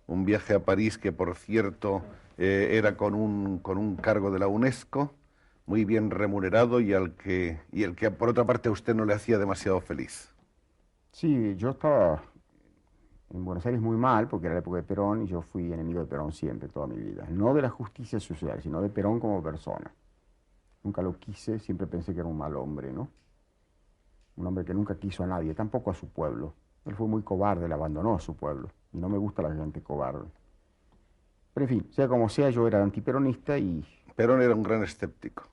un viaje a París que, por cierto, era con un cargo de la UNESCO, muy bien remunerado y el que, por otra parte, a usted no le hacía demasiado feliz. Sí, yo estaba en Buenos Aires muy mal, porque era la época de Perón, y yo fui enemigo de Perón siempre, toda mi vida. No de la justicia social, sino de Perón como persona. Nunca lo quise, siempre pensé que era un mal hombre, ¿no? Un hombre que nunca quiso a nadie, tampoco a su pueblo. Él fue muy cobarde, le abandonó a su pueblo, y no me gusta la gente cobarde. Pero en fin, sea como sea, yo era antiperonista y Perón era un gran escéptico.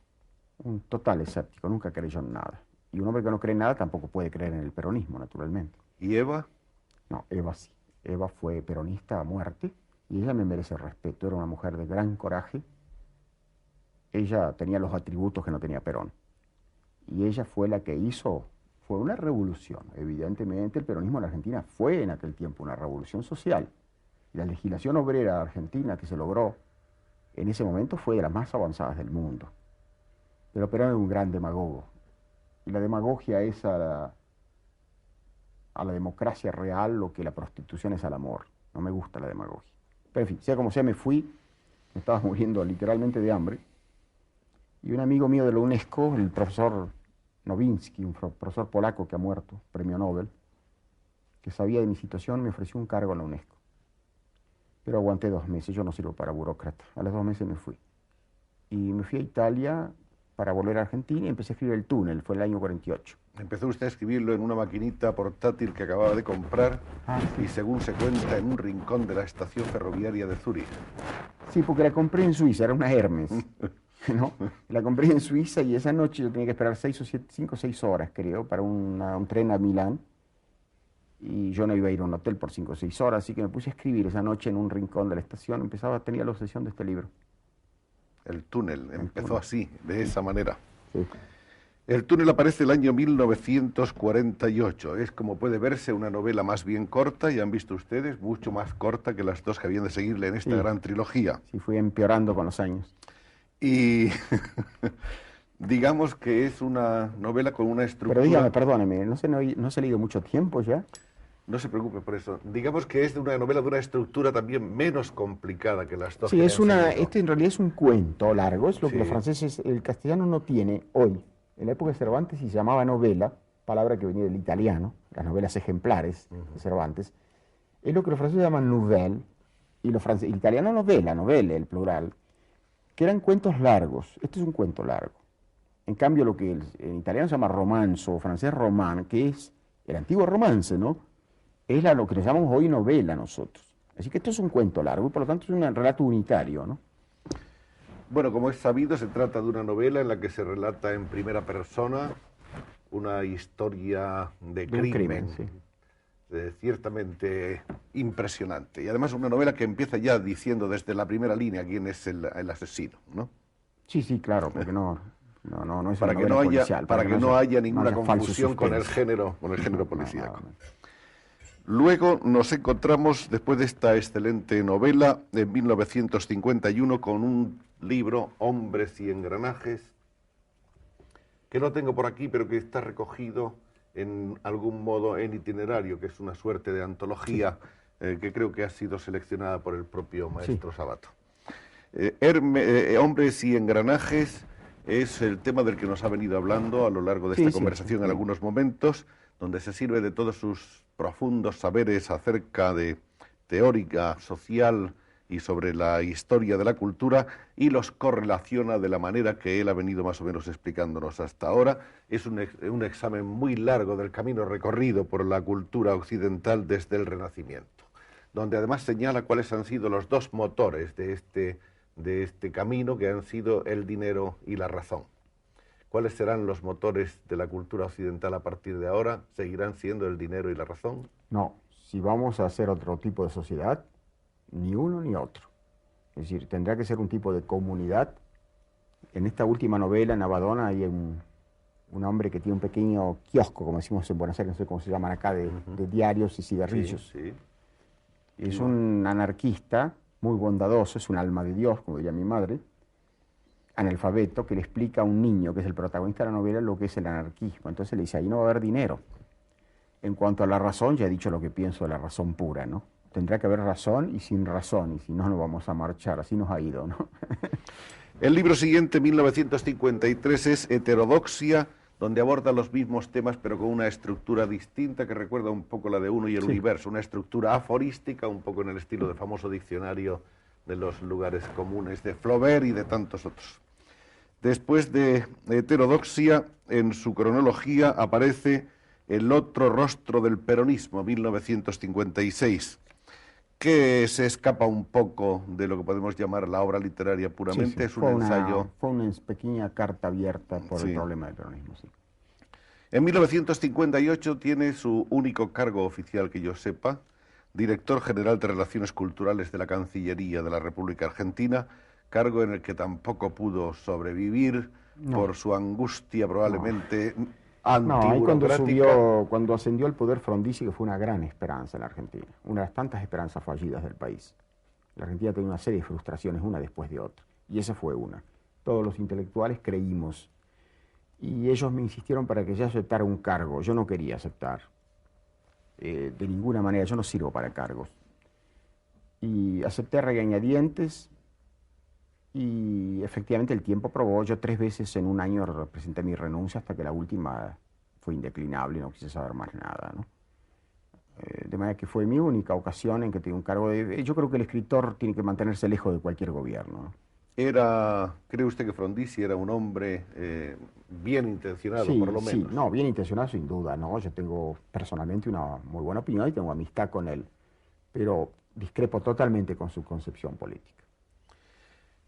un total escéptico, nunca creyó en nada. Y un hombre que no cree en nada tampoco puede creer en el peronismo, naturalmente. ¿Y Eva? No, Eva sí. Eva fue peronista a muerte y ella me merece respeto. Era una mujer de gran coraje. Ella tenía los atributos que no tenía Perón. Y ella fue la que fue una revolución. Evidentemente el peronismo en la Argentina fue en aquel tiempo una revolución social. Y la legislación obrera argentina que se logró en ese momento fue de las más avanzadas del mundo. Pero Perón era un gran demagogo. Y la demagogia es a la democracia real lo que la prostitución es al amor. No me gusta la demagogia. Pero en fin, sea como sea, me fui, me estaba muriendo literalmente de hambre, y un amigo mío de la UNESCO, el profesor Nowinski, un profesor polaco que ha muerto, premio Nobel, que sabía de mi situación, me ofreció un cargo en la UNESCO. Pero aguanté 2 meses, yo no sirvo para burócrata. A los 2 meses me fui. Y me fui a Italia para volver a Argentina y empecé a escribir El túnel, fue el año 48. Empezó usted a escribirlo en una maquinita portátil que acababa de comprar y, según se cuenta, en un rincón de la estación ferroviaria de Zúrich. Sí, porque la compré en Suiza, era una Hermes, ¿no? La compré en Suiza y esa noche yo tenía que esperar 5 o 6 horas, creo, para un tren a Milán. Y yo no iba a ir a un hotel por 5 o 6 horas, así que me puse a escribir esa noche en un rincón de la estación. Tenía la obsesión de este libro. El túnel empezó así, de esa manera. Sí. El túnel aparece el año 1948. Es, como puede verse, una novela más bien corta, y han visto ustedes, mucho más corta que las dos que habían de seguirle en esta gran trilogía. Sí, fui empeorando con los años. Y digamos que es una novela con una estructura... Pero dígame, perdóneme, ¿no se ha leído mucho tiempo ya? No se preocupe por eso. Digamos que es una novela de una estructura también menos complicada que las dos. Sí, este en realidad es un cuento largo, es lo que los franceses, el castellano no tiene hoy. En la época de Cervantes se llamaba novela, palabra que venía del italiano, las novelas ejemplares de Cervantes. Es lo que los franceses llaman nouvelle, y el italiano novela, el plural. que eran cuentos largos. Este es un cuento largo. En cambio, lo que en italiano se llama romanzo, o francés roman, que es el antiguo romance, ¿no? Es lo que nos llamamos hoy novela nosotros. Así que esto es un cuento largo y por lo tanto es un relato unitario, ¿no? Bueno, como es sabido, se trata de una novela en la que se relata en primera persona una historia de crimen, sí. Ciertamente impresionante. Y además una novela que empieza ya diciendo desde la primera línea quién es el asesino, ¿no? Sí, sí, claro, porque no es Para una que novela no haya, policial. para que no haya ninguna no haya falso confusión con el suspense. género policíaco. No. Luego nos encontramos, después de esta excelente novela, en 1951 con un libro, Hombres y Engranajes, que no tengo por aquí, pero que está recogido en algún modo en Itinerario, que es una suerte de antología que creo que ha sido seleccionada por el propio maestro Sabato. Hombres y Engranajes es el tema del que nos ha venido hablando a lo largo de esta conversación en algunos momentos, donde se sirve de todos sus profundos saberes acerca de teórica, social y sobre la historia de la cultura y los correlaciona de la manera que él ha venido más o menos explicándonos hasta ahora. Es un examen muy largo del camino recorrido por la cultura occidental desde el Renacimiento, donde además señala cuáles han sido los dos motores de este camino, que han sido el dinero y la razón. ¿Cuáles serán los motores de la cultura occidental a partir de ahora? ¿Seguirán siendo el dinero y la razón? No, si vamos a hacer otro tipo de sociedad, ni uno ni otro. Es decir, tendrá que ser un tipo de comunidad. En esta última novela, en Abaddon, hay un hombre que tiene un pequeño kiosco, como decimos en Buenos Aires, no sé cómo se llaman acá, de diarios y cigarrillos. Sí, sí. Es un anarquista muy bondadoso, es un alma de Dios, como diría mi madre, analfabeto, que le explica a un niño, que es el protagonista de la novela, lo que es el anarquismo. Entonces le dice, ahí no va a haber dinero. En cuanto a la razón, ya he dicho lo que pienso de la razón pura, ¿no? Tendrá que haber razón, y si no, no vamos a marchar, así nos ha ido, ¿no? El libro siguiente, 1953, es Heterodoxia, donde aborda los mismos temas pero con una estructura distinta que recuerda un poco la de Uno y el Universo, una estructura aforística, un poco en el estilo del famoso diccionario de los lugares comunes de Flaubert y de tantos otros. Después de Heterodoxia, en su cronología aparece El otro rostro del peronismo, 1956, que se escapa un poco de lo que podemos llamar la obra literaria puramente. Es un ensayo. Fue una pequeña carta abierta por el problema del peronismo, sí. En 1958 tiene su único cargo oficial que yo sepa, director general de Relaciones Culturales de la Cancillería de la República Argentina, cargo en el que tampoco pudo sobrevivir por su angustia probablemente antiburocrática. Cuando ascendió al poder Frondizi, que fue una gran esperanza en la Argentina, una de las tantas esperanzas fallidas del país. La Argentina tenía una serie de frustraciones, una después de otra, y esa fue una. Todos los intelectuales creímos, y ellos me insistieron para que yo aceptara un cargo. Yo no quería aceptar, de ninguna manera, yo no sirvo para cargos. Y acepté a regañadientes, y efectivamente el tiempo probó. Yo 3 veces en un año presenté mi renuncia hasta que la última fue indeclinable y no quise saber más nada, ¿no? De manera que fue mi única ocasión en que tengo un cargo de... Yo creo que el escritor tiene que mantenerse lejos de cualquier gobierno, ¿no? ¿Cree usted que Frondizi era un hombre bien intencionado, por lo menos? Sí, no, bien intencionado sin duda, ¿no? Yo tengo personalmente una muy buena opinión y tengo amistad con él, pero discrepo totalmente con su concepción política.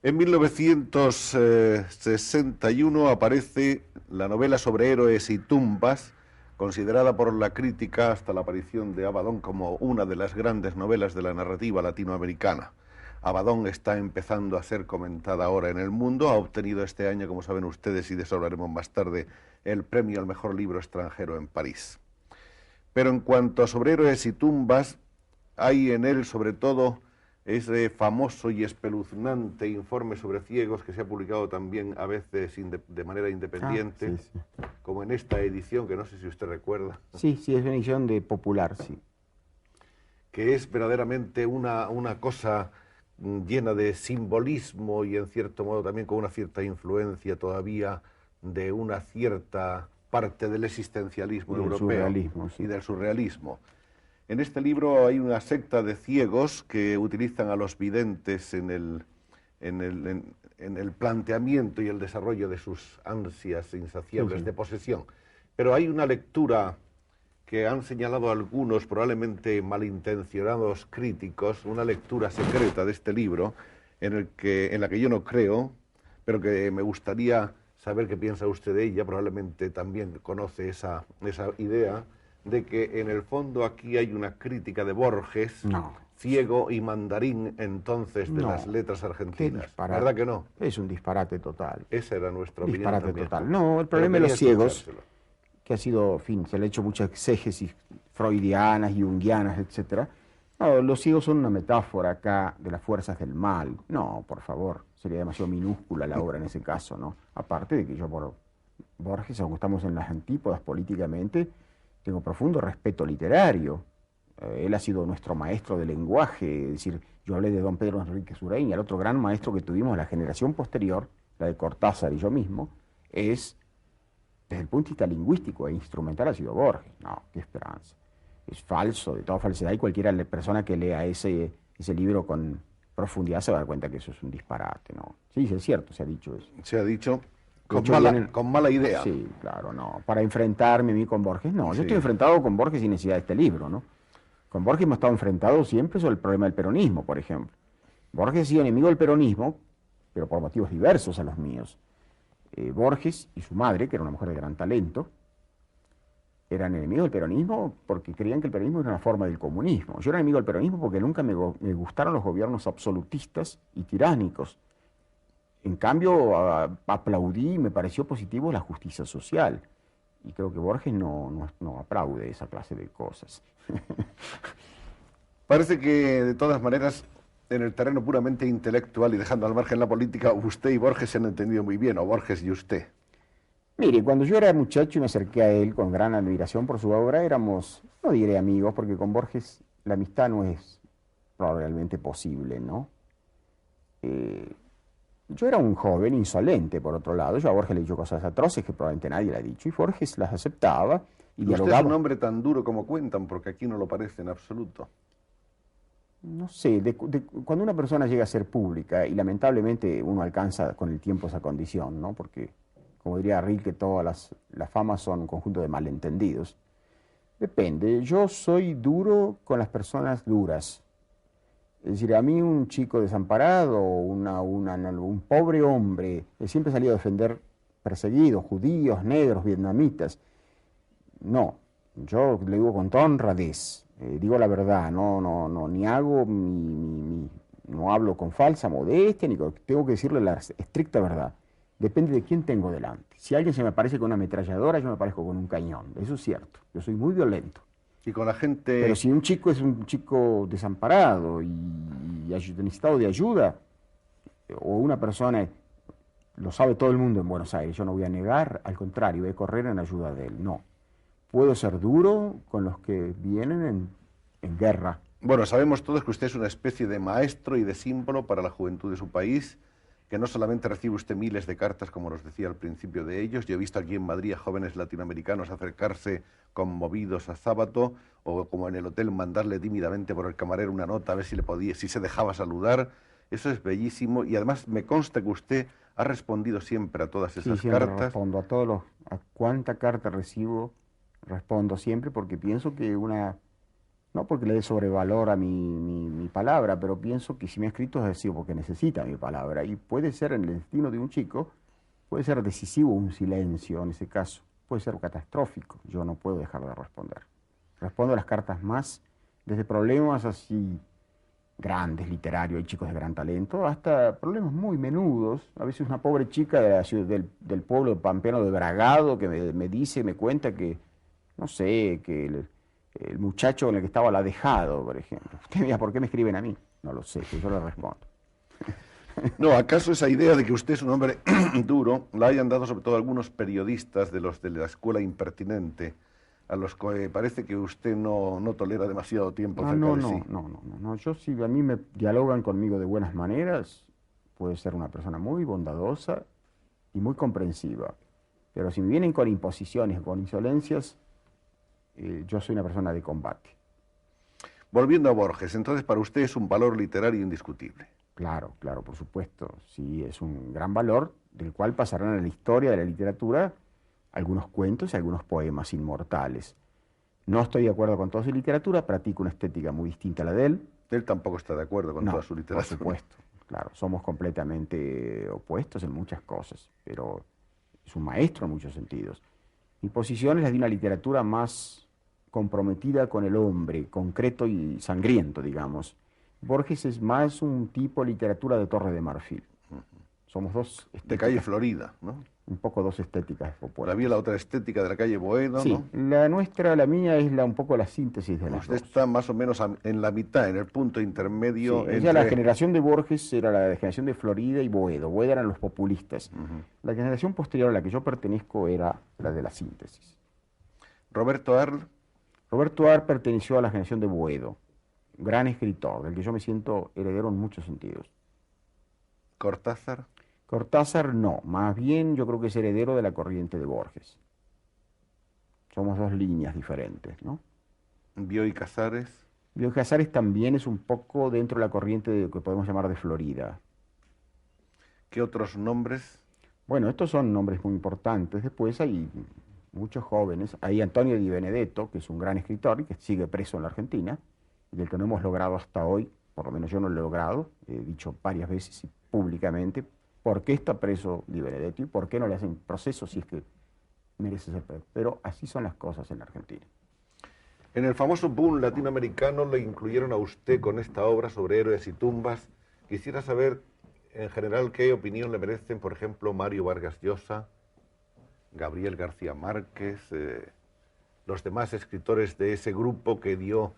En 1961 aparece la novela sobre héroes y tumbas, considerada por la crítica hasta la aparición de Abaddon como una de las grandes novelas de la narrativa latinoamericana. Abaddon está empezando a ser comentada ahora en el mundo, ha obtenido este año, como saben ustedes, y de eso hablaremos más tarde, el premio al mejor libro extranjero en París. Pero en cuanto a sobre héroes y tumbas, hay en él sobre todo ese famoso y espeluznante informe sobre ciegos que se ha publicado también a veces de manera independiente, como en esta edición, que no sé si usted recuerda. Sí, es una edición de Popular, sí. Que es verdaderamente una cosa llena de simbolismo y en cierto modo también con una cierta influencia todavía de una cierta parte del existencialismo europeo y del surrealismo. En este libro hay una secta de ciegos que utilizan a los videntes en en el planteamiento y el desarrollo de sus ansias insaciables Sí. de posesión. Pero hay una lectura que han señalado algunos probablemente malintencionados críticos, una lectura secreta de este libro, en la que yo no creo, pero que me gustaría saber qué piensa usted de ella. Probablemente también conoce esa idea de que en el fondo aquí hay una crítica de Borges, No. ciego y mandarín entonces de No. las letras Qué argentinas. disparate. ¿Verdad que no? Es un disparate total. Esa era nuestra opinión Disparate también. total. No, el Pero problema de quería los ciegos, escuchárselo. que ha sido, en fin, se le ha hecho muchas exégesis freudianas, junguianas, etc. No, los ciegos son una metáfora acá de las fuerzas del mal. No, por favor, sería demasiado minúscula la obra en ese caso, ¿no? Aparte de que yo por Borges, aunque estamos en las antípodas políticamente, tengo profundo respeto literario. Él ha sido nuestro maestro de lenguaje, es decir, yo hablé de don Pedro Enríquez Ureña, el otro gran maestro que tuvimos, la generación posterior, la de Cortázar y yo mismo, es, desde el punto de vista lingüístico e instrumental, ha sido Borges. No, qué esperanza. Es falso, de toda falsedad, y cualquiera persona que lea ese libro con profundidad se va a dar cuenta que eso es un disparate, ¿no? Sí, es cierto, se ha dicho eso. Se ha dicho De con hecho, con mala idea. Sí, claro, no. Para enfrentarme a mí con Borges, no. Yo Sí. estoy enfrentado con Borges sin necesidad de este libro, ¿no? Con Borges hemos estado enfrentados siempre sobre el problema del peronismo, por ejemplo. Borges ha sido enemigo del peronismo, pero por motivos diversos a los míos. Borges y su madre, que era una mujer de gran talento, eran enemigos del peronismo porque creían que el peronismo era una forma del comunismo. Yo era enemigo del peronismo porque nunca me gustaron los gobiernos absolutistas y tiránicos. En cambio, aplaudí y me pareció positivo la justicia social. Y creo que Borges no aplaude esa clase de cosas. Parece que, de todas maneras, en el terreno puramente intelectual y dejando al margen la política, usted y Borges se han entendido muy bien, o Borges y usted. Mire, cuando yo era muchacho y me acerqué a él con gran admiración por su obra, éramos, no diré amigos, porque con Borges la amistad no es realmente posible, ¿no? Yo era un joven insolente, por otro lado. Yo a Borges le he dicho cosas atroces que probablemente nadie le ha dicho, y Borges las aceptaba y Usted es dialogaba. un hombre tan duro como cuentan, porque aquí no lo parece en absoluto. No sé, cuando una persona llega a ser pública, y lamentablemente uno alcanza con el tiempo esa condición, ¿no? Porque, como diría Rilke, todas las famas son un conjunto de malentendidos. Depende. Yo soy duro con las personas duras. Es decir, a mí un chico desamparado, un pobre hombre, siempre he salido a defender perseguidos, judíos, negros, vietnamitas. No, yo le digo con toda honradez, digo la verdad, ni hago, no hablo con falsa modestia, tengo que decirle la estricta verdad. Depende de quién tengo delante. Si alguien se me aparece con una ametralladora, yo me aparezco con un cañón. Eso es cierto. Yo soy muy violento. Y con la gente... Pero si un chico es un chico desamparado y necesitado de ayuda, o una persona, lo sabe todo el mundo en Buenos Aires, yo no voy a negar, al contrario, voy a correr en ayuda de él. No. Puedo ser duro con los que vienen en guerra. Bueno, sabemos todos que usted es una especie de maestro y de símbolo para la juventud de su país, que no solamente recibe usted miles de cartas, como nos decía al principio de ellos. Yo he visto aquí en Madrid a jóvenes latinoamericanos acercarse conmovidos a Sábato, o como en el hotel mandarle tímidamente por el camarero una nota a ver si se dejaba saludar. Eso es bellísimo, y además me consta que usted ha respondido siempre a todas esas cartas. Respondo a cuánta carta recibo, respondo siempre, porque pienso que no porque le dé sobrevalor a mi palabra, pero pienso que si me ha escrito es decir porque necesita mi palabra, y puede ser en el destino de un chico, puede ser decisivo un silencio en ese caso, puede ser catastrófico. Yo no puedo dejar de responder. Respondo a las cartas más, desde problemas así grandes, literarios, hay chicos de gran talento, hasta problemas muy menudos. A veces una pobre chica de la ciudad, del pueblo pampeano de Bragado que me cuenta que, no sé, que el muchacho con el que estaba la ha dejado, por ejemplo. Usted mira, ¿por qué me escriben a mí? No lo sé, que yo le respondo. No, ¿acaso esa idea de que usted es un hombre duro la hayan dado sobre todo algunos periodistas de los de la escuela impertinente, a los que parece que usted no tolera demasiado tiempo cerca de sí? No. Yo, si a mí me dialogan conmigo de buenas maneras, puede ser una persona muy bondadosa y muy comprensiva. Pero si me vienen con imposiciones, con insolencias, yo soy una persona de combate. Volviendo a Borges, entonces para usted es un valor literario indiscutible. Claro, claro, por supuesto. Sí, es un gran valor del cual pasarán a la historia de la literatura algunos cuentos y algunos poemas inmortales. No estoy de acuerdo con toda su literatura, practico una estética muy distinta a la de él. Él tampoco está de acuerdo con toda No, su por literatura. supuesto, claro, somos completamente opuestos en muchas cosas, pero es un maestro en muchos sentidos. Mi posición es la de una literatura más comprometida con el hombre, concreto y sangriento, digamos. Borges es más un tipo de literatura de Torre de Marfil. Somos dos De calle estéticas, Florida, ¿no? un poco dos estéticas Había opuestas. la otra estética de la calle Boedo, Sí, ¿no? la nuestra, la mía, es un poco la síntesis de las Usted dos. está más o menos en la mitad, en el punto Sí, intermedio ella, la entre... generación de Borges era la generación de Florida y Boedo. Boedo eran los populistas. La generación posterior a la que yo pertenezco era la de la síntesis. Roberto Arlt, Roberto Ar perteneció a la generación de Boedo, gran escritor, del que yo me siento heredero en muchos sentidos. Cortázar, Cortázar no, más bien yo creo que es heredero de la corriente de Borges. Somos dos líneas diferentes, ¿no? Bioy Casares, Bioy Casares también es un poco dentro de la corriente de lo que podemos llamar de Florida. ¿qué otros nombres? Bueno, estos son nombres muy importantes. Después hay muchos jóvenes. Hay Antonio Di Benedetto, que es un gran escritor y que sigue preso en la Argentina, y del que no hemos logrado hasta hoy, por lo menos yo no lo he logrado, he dicho varias veces y públicamente, por qué está preso Di Benedetto y por qué no le hacen proceso si es que merece ser preso. Pero así son las cosas en la Argentina. En el famoso boom latinoamericano le incluyeron a usted con esta obra sobre héroes y tumbas. Quisiera saber, en general, qué opinión le merecen, por ejemplo, Mario Vargas Llosa, Gabriel García Márquez, los demás escritores de ese grupo que dio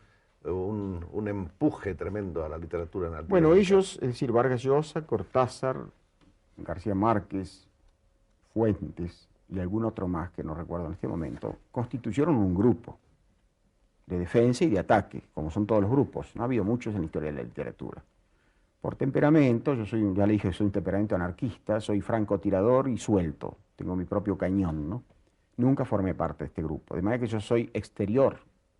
un empuje tremendo a la literatura Bueno, latinoamericana. ellos, es decir, Vargas Llosa, Cortázar, García Márquez, Fuentes y algún otro más que no recuerdo en este momento, constituyeron un grupo de defensa y de ataque, como son todos los grupos. No ha habido muchos en la historia de la literatura. Por temperamento, yo soy, ya le dije, soy un temperamento anarquista, soy francotirador y suelto, tengo mi propio cañón, ¿no? Nunca formé parte de este grupo, de manera que yo soy exterior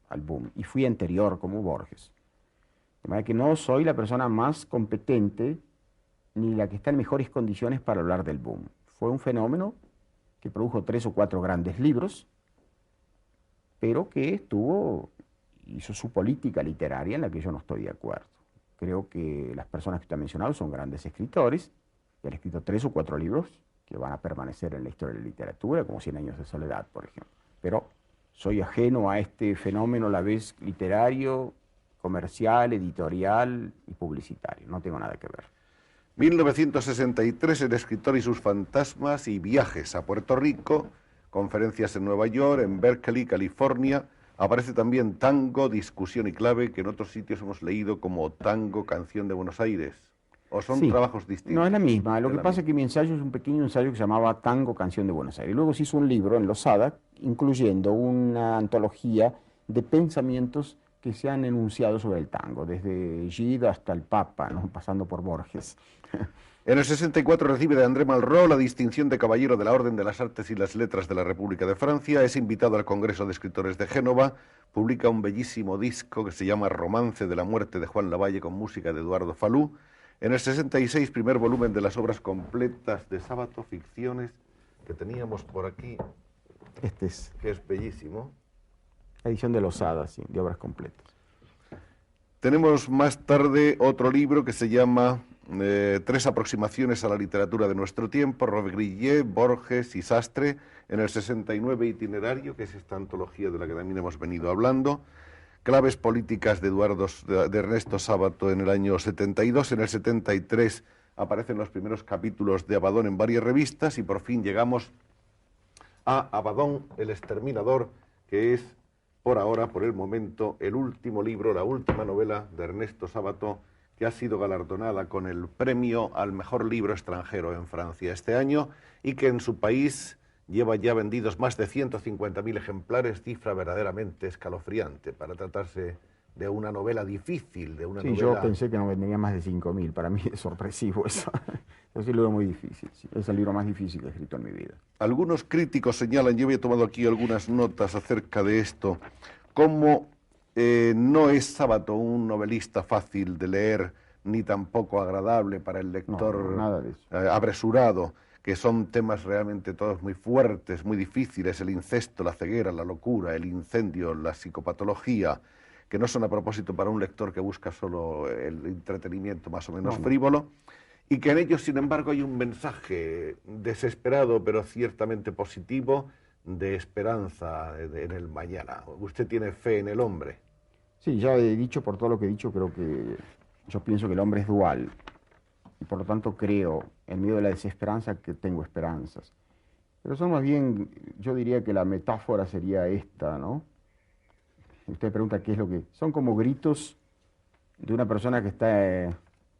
al boom y fui anterior como Borges. De manera que no soy la persona más competente ni la que está en mejores condiciones para hablar del boom. Fue un fenómeno que produjo 3 o 4 grandes libros, pero que hizo su política literaria en la que yo no estoy de acuerdo. Creo que las personas que usted ha mencionado son grandes escritores, y han escrito 3 o 4 libros que van a permanecer en la historia de la literatura, como Cien años de soledad, por ejemplo. Pero soy ajeno a este fenómeno a la vez literario, comercial, editorial y publicitario. No tengo nada que ver. 1963, El escritor y sus fantasmas y viajes a Puerto Rico, conferencias en Nueva York, en Berkeley, California. Aparece también Tango, Discusión y Clave, que en otros sitios hemos leído como Tango, Canción de Buenos Aires. ¿O son Sí, trabajos distintos? no es la misma. Lo Es que la pasa es misma. que mi ensayo es un pequeño ensayo que se llamaba Tango, Canción de Buenos Aires. Luego se hizo un libro en Losada, incluyendo una antología de pensamientos que se han enunciado sobre el tango, desde Gide hasta el Papa, ¿no? Pasando por Borges. En el 64 recibe de André Malraux la distinción de Caballero de la Orden de las Artes y las Letras de la República de Francia. Es invitado al Congreso de Escritores de Génova. Publica un bellísimo disco que se llama Romance de la muerte de Juan Lavalle con música de Eduardo Falú. En el 66, primer volumen de las obras completas de Sábato, ficciones, que teníamos por aquí, Este es que es bellísimo. la edición de Losada, sí, de obras completas. Tenemos más tarde otro libro que se llama Tres aproximaciones a la literatura de nuestro tiempo, Robert Grillet, Borges y Sastre. En el 69, Itinerario, que es esta antología de la que también hemos venido hablando. Claves políticas de Ernesto Sábato en el año 72. En el 73 aparecen los primeros capítulos de Abadón en varias revistas y por fin llegamos a Abadón, el exterminador, que es por ahora, por el momento, el último libro, la última novela de Ernesto Sábato, que ha sido galardonada con el premio al mejor libro extranjero en Francia este año y que en su país lleva ya vendidos más de 150.000 ejemplares, cifra verdaderamente escalofriante para tratarse de una novela difícil, de una Sí, novela... yo pensé que no vendería más de 5.000. Para mí es sorpresivo eso. Es un libro muy difícil. Sí. Es el libro más difícil que he escrito en mi vida. Algunos críticos señalan, yo había tomado aquí algunas notas acerca de esto, cómo no es Sábato un novelista fácil de leer ni tampoco agradable para el No, lector nada de eso. apresurado, que son temas realmente todos muy fuertes, muy difíciles, el incesto, la ceguera, la locura, el incendio, la psicopatología, que no son a propósito para un lector que busca solo el entretenimiento más o menos No, no. frívolo, y que en ellos, sin embargo, hay un mensaje desesperado, pero ciertamente positivo, de esperanza en el mañana. Usted tiene fe en el hombre. Sí, ya he dicho, por todo lo que he dicho, creo que yo pienso que el hombre es dual y por lo tanto creo, en medio de la desesperanza, que tengo esperanzas. Pero son más bien, yo diría que la metáfora sería esta, ¿no? Usted pregunta qué es lo que... Son como gritos de una persona que está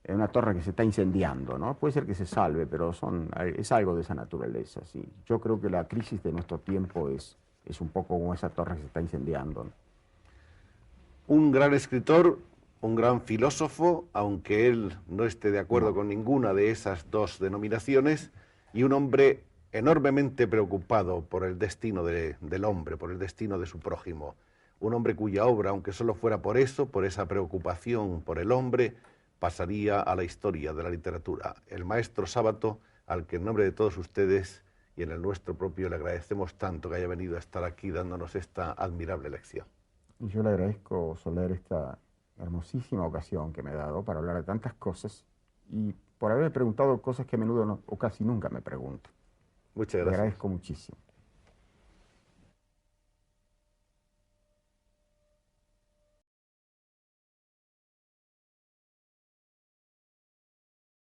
en una torre que se está incendiando, ¿no? Puede ser que se salve, pero es algo de esa naturaleza, sí. Yo creo que la crisis de nuestro tiempo es un poco como esa torre que se está incendiando, ¿no? Un gran escritor, un gran filósofo, aunque él no esté de acuerdo No. con ninguna de esas dos denominaciones, y un hombre enormemente preocupado por el destino del hombre, por el destino de su prójimo. Un hombre cuya obra, aunque solo fuera por eso, por esa preocupación por el hombre, pasaría a la historia de la literatura. El maestro Sábato, al que en nombre de todos ustedes y en el nuestro propio le agradecemos tanto que haya venido a estar aquí dándonos esta admirable lección. Y yo le agradezco, Soler, esta hermosísima ocasión que me ha dado para hablar de tantas cosas y por haberme preguntado cosas que a menudo o casi nunca me pregunto. Muchas Le gracias. agradezco muchísimo.